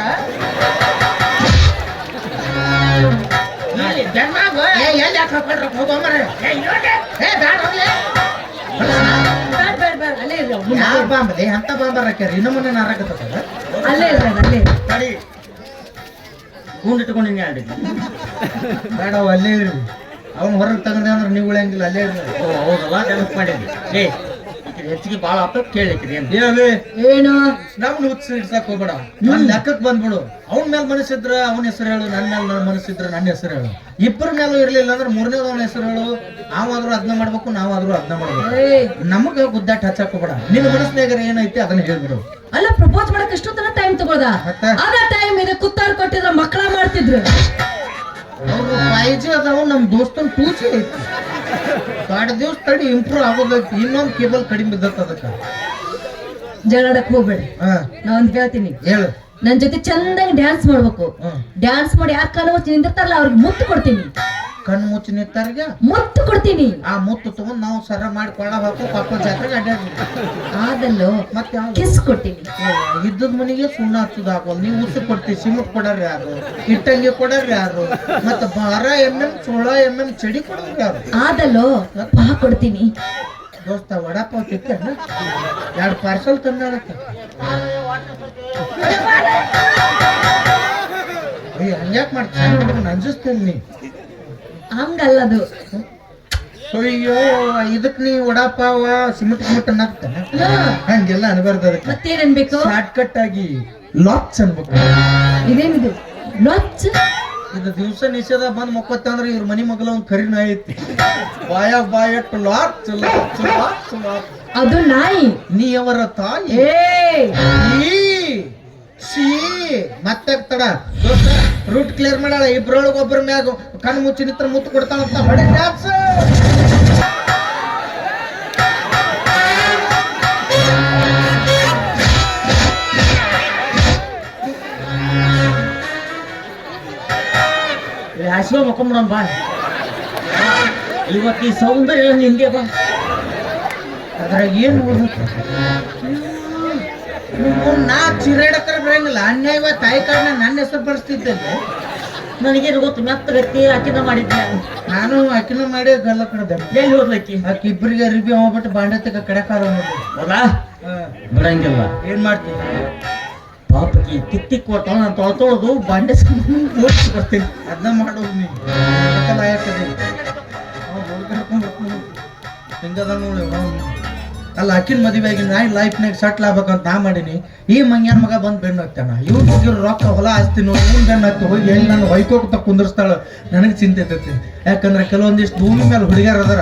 ಬೆನ್ನಾಗ ಎಲ್ಲಿ ಯಾಕೆ ಹಾಕೊಂಡ್ರ ಹೋಗೋಮರೆ? ಅಲ್ಲೇ ಇರ್ರಿ ಅವ್ರು. ಯಾವ ಬಾಂಬಲೆ ಅಂತ ಬಾಂಬರ್ ಹಾಕ್ಯಾರ ಇನ್ನೊಮ್ಮೆ ನಾರಾಕತ್ತದ. ಅಲ್ಲೇ ಇರ್ರಿ ಅಲ್ಲೇ ಇರ್ರಿ. ತಡಿ ಗುಂಡ್ ಇಟ್ಕೊಂಡಿನಿ ಆಡಿ. ಬೇಡ ಅವ್ ಅಲ್ಲೇ ಇರ್ರಿ. ಅವ್ನು ಹೊರಗೆ ತಗೊಂಡೆ ಅಂದ್ರೆ ನೀವು ಉಳಿಯಂಗಿಲ್ಲ, ಅಲ್ಲೇ ಇರ್ರಿ. ಓ ಹೌದಲ್ಲ ನೆನಪು ಮಾಡಿದ್ವಿ. ಹೆಚ್ಚಿಗೆ ಬಾಳ ಆತ ಕೇಳಿಕ್ರಿ ಅಂತ ಏವೇ ಏನು ನಮ್ನ ಹುಚ್ಚ ಇಡ್ಸಕ್ ಹೋಗ್ಬೇಡ. ನನ್ ಲೆಕ್ಕಕ್ ಬಂದ್ಬಿಡು. ಅವನ ಮೇಲೆ ಮನಸ್ಸಿದ್ರ ಅವನ ಹೆಸರು ಹೇಳು, ನನ್ನ ಮೇಲೆ ನನ್ನ ಮನಸ್ಸಿದ್ರ ನನ್ನ ಹೆಸರು ಹೇಳು. ಇಬ್ಬರ ಮೇಲೂ ಇರ್ಲಿಲ್ಲ ಅಂದ್ರೆ 3ನೇದ ಅವನ ಹೆಸರು ಹೇಳು. ನಾವಾದ್ರೂ ಅದನ್ನ ಮಾಡ್ಬೇಕು, ನಾವಾದ್ರೂ ಅದನ್ನ ಮಾಡ್ಬೇಕು. ನಮಗ ಗುದ್ದಾಟ ಹಚ್ಚಕ್ ಹೋಗ್ಬೇಡ. ನಿನ್ನ ಮನಸ್ಸಿನಾಗ ಏನೈತಿ ಅದನ್ನ ಹೇಳ್ಬಿಡು. ಅಲ್ಲ ಪ್ರಪೋಸ್ ಮಾಡಕ್ ಎಷ್ಟೊತ್ತನ ಟೈಮ್ ತಗೋದ? ಮತ್ತೆ? ಅದ ಟೈಮ್ ಇದೆ ಕುತ್ತಾರ್ ಕೊಟ್ಟಿದ್ರ ಮಕ್ಕಳ ಮಾಡ್ತಿದ್ರು. ಅವ್ರು 5G ಅದಾವ. ನಮ್ ದೋಸ್ತನ್ 2G ಐತಿ. 2 ದಿವಸ ತಡಿ ಇಂಪ್ರೂವ್ ಆಗೋದೈತಿ. ಇನ್ನೊಂದು ಕೇಬಲ್ ಕಡಿಮೆ ಬಿದ್ದತ್ತ ಅದಕ್ಕ. ಜಗಳಾಡಕ್ ಹೋಗ್ಬೇಡಿ. ನಾ ಒಂದ್ ಕೇಳ್ತೀನಿ, ಹೇಳು. ನನ್ ಜೊತೆ ಚಂದಾಗಿ ಡ್ಯಾನ್ಸ್ ಮಾಡ್ಬೇಕು. ಡ್ಯಾನ್ಸ್ ಮಾಡಿ ಯಾರು ಕಾಲ ನಿಂದಿರ್ತಾರಲ್ಲ ಅವ್ರಿಗೆ ಮುತ್ತು ಕೊಡ್ತೀನಿ. ಕಣ್ಣು ಮುಚ್ಚಿ ನಿಂತಾರ್ಗ ಮುತ್ತು ಕೊಡ್ತೀನಿ. ಆ ಮುತ್ತು ತಗೊಂಡ್ ನಾವು ಸರ ಮಾಡಿ ಕೊಳ್ಳ ಹಾಕೋ ಪಾಪ ಜಾತ್ರೆಗೆ ಅಡ್ಡಾಡ್ರಿ. ಆದಲ್ಲೋ ಮತ್ತೆ ಕಿಸ್ ಕೊಡ್ತೀನಿ. ಇದ್ದದ ಮನೆಗೆ ಸುಣ್ಣ ಹಚ್ಚುದು ಹಾಕೋದು. ನೀವು ಉಸು ಕೊಡ್ತೀವಿ, ಸಿಮೆಂಟ್ ಕೊಡೋರು ಯಾರು, ಇಟ್ಟಂಗಿ ಕೊಡೋರು ಯಾರು, ಮತ್ತೆ 12 16 mm ಚಡಿ ಕೊಡೋರು ಯಾರು? ಆದಲ್ಲೋ ಪಾ ಕೊಡ್ತೀನಿ. ದೋಸ್ತ ವಡಾಪಾವ್ ತಿಕ್ಕಣ್ಣ 2 ಪಾರ್ಸಲ್ ತಂದಾಡತ್ತ. ಹಂಗ್ಯಾಕ್ ಮಾಡ್ತೀನಿ ಅಂಜಿಸ್ತೇನೆ ನೀ. ಹಂಗಲ್ಲದು. ಅಯ್ಯೋ ಇದಕ್ ನೀ ವಡಾಪಾವ ಸಿಮೆಂಟ್ ಸಿಮೆಂಟ್ ಅನ್ನಕ್ತಾನ. ಹಂಗೆಲ್ಲ ಅನ್ಬಾರ್ದು. ಅದಕ್ಕೆ ಮತ್ತೇನ್ ಅನ್ಬೇಕು? ಶಾರ್ಟ್ ಕಟ್ ಆಗಿ ಲಾಕ್ಸ್ ಅನ್ಬೇಕು. ಇದೇನಿದು ಲಾಕ್ಸ್? ಇದು ದಿವಸ ನಿಷೇಧ ಬಂದ್ ಮಕ್ಕೊತ್ತ ಅಂದ್ರೆ ಇವ್ರ ಮನಿ ಮಗಲ ಒಂದ್ ಕರಿನ ಐತಿ. ಬಾಯಟ್ಟು ಲಾಕ್ಸ್ ಲಾಕ್ಸ್ ಲಾಕ್ಸ್ ಲಾಕ್ಸ್. ಅದು ನಾಯಿ. ನೀ ಅವರ ತಾಯಿ. ಮತ್ತೆ ತಡ ರೂಟ್ ಕ್ಲಿಯರ್ ಮಾಡಲ್ಲ. ಇಬ್ರೊಳಗ ಒಬ್ಬರ ಮ್ಯಾಗ ಕಣ್ಣು ಮುಚ್ಚಿ ನಿತ್ರ ಮುತ್ತು ಕೊಡ್ತಾಳಂತ ಹೊಡೆ ಡ್ಯಾನ್ಸ್. ಹಸಿವ ಮಕ್ಕೊಂಬಿಡೋಣ ಬಾ. ಇವತ್ತು ಈ ಸೌಂದರ್ಯ ಎಲ್ಲ ನಿಂಗೆ ಬಾ. ಅದ್ರಾಗ ಏನ್ ನಾ ಚಿರಾಡಕರ ಬರಂಗಿಲ್ಲ. ಅನ್ಯಾಯ ತಾಯಿ ಕಾರಣ ನನ್ನ ಹೆಸರು ಬರ್ಸ್ತಿದ್ದೇನೆ. ನನಗೇನು ಗೊತ್ತು ಮೆತ್ತಗತ್ತಿ ಅಕ್ಕಿನ ಮಾಡಿದ್ದೆ. ನಾನು ಅಕ್ಕಿನ ಮಾಡಿ ಗಲ್ಲ ಕಡ್ದೆ. ಎಲ್ಲಿ ಹೋದ್ಲಕ್ಕಿ? ಆಕಿ ಇಬ್ಬರಿಗೆ ಅರಿಬಿ ಹೋಗ್ಬಿಟ್ಟು ಬಾಂಡತ್ತಕ ಕಡೆಕಾರ ಹೌದಾ? ಬಿಡಂಗಿಲ್ಲ. ಏನ್ ಮಾಡ್ತೀನಿ? ಪಾಪಕಿ ತಿತ್ತಿ ಕೊಟ್ಟ ನಾನು ತೊಳ್ತೊಳದು ಬಾಂಡೆ ಬರ್ತೀನಿ. ಅದನ್ನ ಮಾಡೋದು ನೀ ಹಿಂಗದ ನೋಡಿ. ಅಲ್ಲ ಅಕ್ಕಿನ ಮದುವೆ ಆಗಿ ನಾ ಲೈಫ್ನಾಗ ಸೆಟ್ಲ್ ಆಗ್ಬೇಕಂತ ನಾ ಮಾಡೀನಿ. ಈ ಮಂಗ್ಯಾನ ಮಗ ಬಂದ್ ಬೆಣ್ಣು ಹಾಕ್ತಾನ. ಇವ್ರು ರೊಕ್ಕ ಹೊಲ ಆಸ್ತಿ ನೋಡಿ ಇವ್ನು ಬೆಣ್ಣು ಹಾಕ್ತಿ ಹೋಗಿ ಎಲ್ಲಿ ನಾನು ಹೊಯ್ಕೋತ ಕುಂದಿರ್ಸ್ತಾಳ. ನನಗೆ ಚಿಂತೆ ಇರ್ತೈತಿ. ಯಾಕಂದ್ರೆ ಕೆಲವೊಂದಿಷ್ಟು ಭೂಮಿ ಮೇಲೆ ಹುಡುಗಿಯರ್ ಅದರ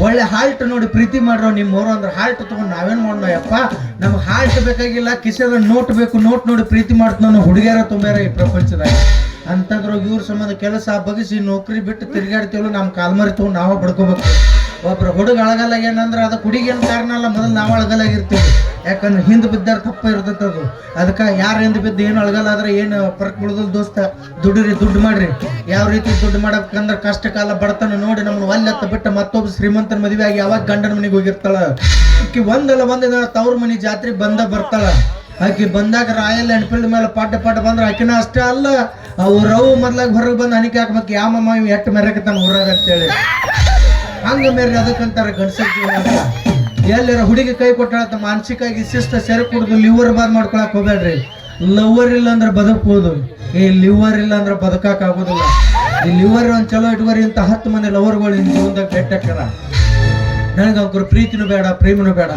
ಒಳ್ಳೆ ಹಾಲ್ಟ್ ನೋಡಿ ಪ್ರೀತಿ ಮಾಡ್ರೋ ನಿಮ್ಮವ್ರು ಅಂದ್ರೆ ಹಾಲ್ಟ್ ತಗೊಂಡು ನಾವೇನ್ ಮಾಡೋಣ ಯಪ್ಪ. ನಮ್ಗೆ ಹಾಲ್ಟ್ ಬೇಕಾಗಿಲ್ಲ, ಕಿಸೆದ ನೋಟ್ ಬೇಕು. ನೋಟ್ ನೋಡಿ ಪ್ರೀತಿ ಮಾಡ್ತಾನ ಹುಡುಗಿಯರ ತುಂಬ್ಯಾರ ಈ ಪ್ರಪಂಚದಾಗ. ಅಂತಂದ್ರು ಇವ್ರ ಸಂಬಂಧ ಕೆಲಸ ಬಗಿಸಿ ನೌಕರಿ ಬಿಟ್ಟು ತಿರ್ಗಾಡ್ತೀವಲ್ಲ ನಮ್ಮ ಕಾಲ್ಮರಿ ತಗೊಂಡು ನಾವ ಬಡ್ಕೋಬೇಕು. ಒಬ್ರು ಹುಡುಗ ಅಳಗಲ್ಲ ಏನಂದ್ರೆ ಅದಕ್ಕೆ ಹುಡುಗಿನ ಕಾರಣ ಅಲ್ಲ, ಮೊದಲು ನಾವು ಅಳಗಲಾಗಿರ್ತೀವಿ. ಯಾಕಂದ್ರೆ ಹಿಂದೆ ಬಿದ್ದಾರ ತಪ್ಪ ಇರ್ತೈತೆ ಅದು. ಅದಕ್ಕೆ ಯಾರು ಹಿಂದೆ ಬಿದ್ದು ಏನು ಅಳಗಲ್ಲ ಆದ್ರೆ ಏನು ಫರ್ಕ್ ಬಿಡೋದಿಲ್ಲ ದೋಸ್ತ. ದುಡ್ಡಿರಿ, ದುಡ್ಡು ಮಾಡ್ರಿ. ಯಾವ ರೀತಿ ದುಡ್ಡು ಮಾಡಬೇಕಂದ್ರೆ ಕಷ್ಟ ಕಾಲ ಬಡತನ ನೋಡಿ ನಮ್ಮನ್ನು ಒಲ್ಲೆತ್ತ ಬಿಟ್ಟು ಮತ್ತೊಬ್ಬ ಶ್ರೀಮಂತನ ಮದುವೆ ಆಗಿ ಯಾವಾಗ ಗಂಡನ ಮನೆಗೆ ಹೋಗಿರ್ತಾಳ. ಆಕಿ ಒಂದಲ್ಲ ಒಂದಿನ ತವ್ರ ಮನೆ ಜಾತ್ರೆ ಬಂದ ಬರ್ತಾಳ. ಆಕಿ ಬಂದಾಗ ರಾಯಲ್ ಎನ್ಫೀಲ್ಡ್ ಮೇಲೆ ಪಾಠ ಬಂದ್ರೆ ಆಕಿನ ಅಷ್ಟೇ ಅಲ್ಲ ಅವ್ರವು ಮೊದ್ಲಾಗ ಹೊರಗೆ ಬಂದು ಹನಿಕೆ ಹಾಕ್ಬೇಕು ಯಾಮಮ್ಮ ಇವ್ ಎಟ್ಟು ಮೆರಕತಾನ ಊರಾಗ ಅಂತೇಳಿ ಹಂಗ ಮೇರೆ ಅದಕ್ಕಂತಾರ ಗಂಡಸರ ಜೀವನ ಅಂತ. ಎಲ್ಲರ ಹುಡುಗಿ ಕೈ ಕೊಟ್ಟಾಳ ಮಾನಸಿಕವಾಗಿ ಶಿಸ್ತ ಸೆರೆ ಕುಡಿದು ಲಿವರ್ ಬಾದ್ ಮಾಡ್ಕೊಳಕ್ ಹೋಗ್ಬೇಡ್ರಿ. ಲವರ್ ಇಲ್ಲ ಅಂದ್ರೆ ಬದುಕ್ಬೋದು, ಈ ಲಿವರ್ ಇಲ್ಲ ಅಂದ್ರೆ ಬದುಕಾಕ್ ಆಗೋದಿಲ್ಲ. ಈ ಲಿವರ್ ಒಂದ್ ಚಲೋ ಇಟ್ಕೋರಿ ಅಂತ 10 ಮಂದಿ ಲವರ್ಗಳು ನಿನ್ ಜೀವನದಾಗ ಬೆಟ್ಟಾಕ್ಯಾರ. ನನಗೆ ಅವ್ರ ಪ್ರೀತಿನೂ ಬೇಡ, ಪ್ರೇಮನೂ ಬೇಡ.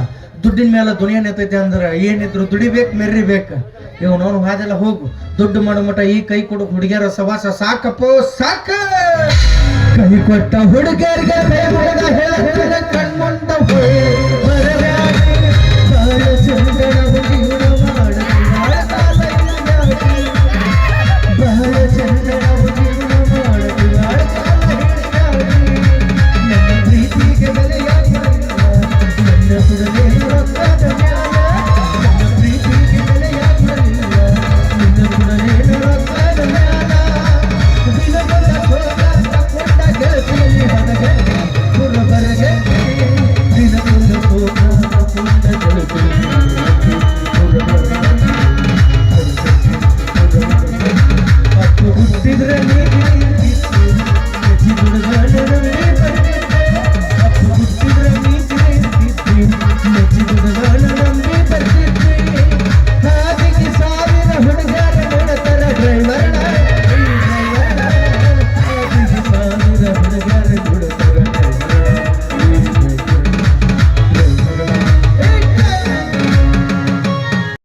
ದುಡ್ಡಿನ ಮೇಲೆ ದುನಿಯಾ ನಿಂತೈತೆ ಅಂದ್ರೆ ಏನಿದ್ರು ದುಡಿಬೇಕು, ಮೆರಿಬೇಕು. ಇವನವನು ಹಾದೆಲ್ಲ ಹೋಗು, ದುಡ್ಡು ಮಾಡೋ ಮಟ ಈ ಕೈ ಕೊಡು ಹುಡುಗಿಯರ ಸವಾಸ ಸಾಕಪ್ಪೋ ಸಾಕ. ಕೈ ಕೊಟ್ಟ ಹುಡುಗಿಯರಿಗೆ ಕಣ್ಮುಂದ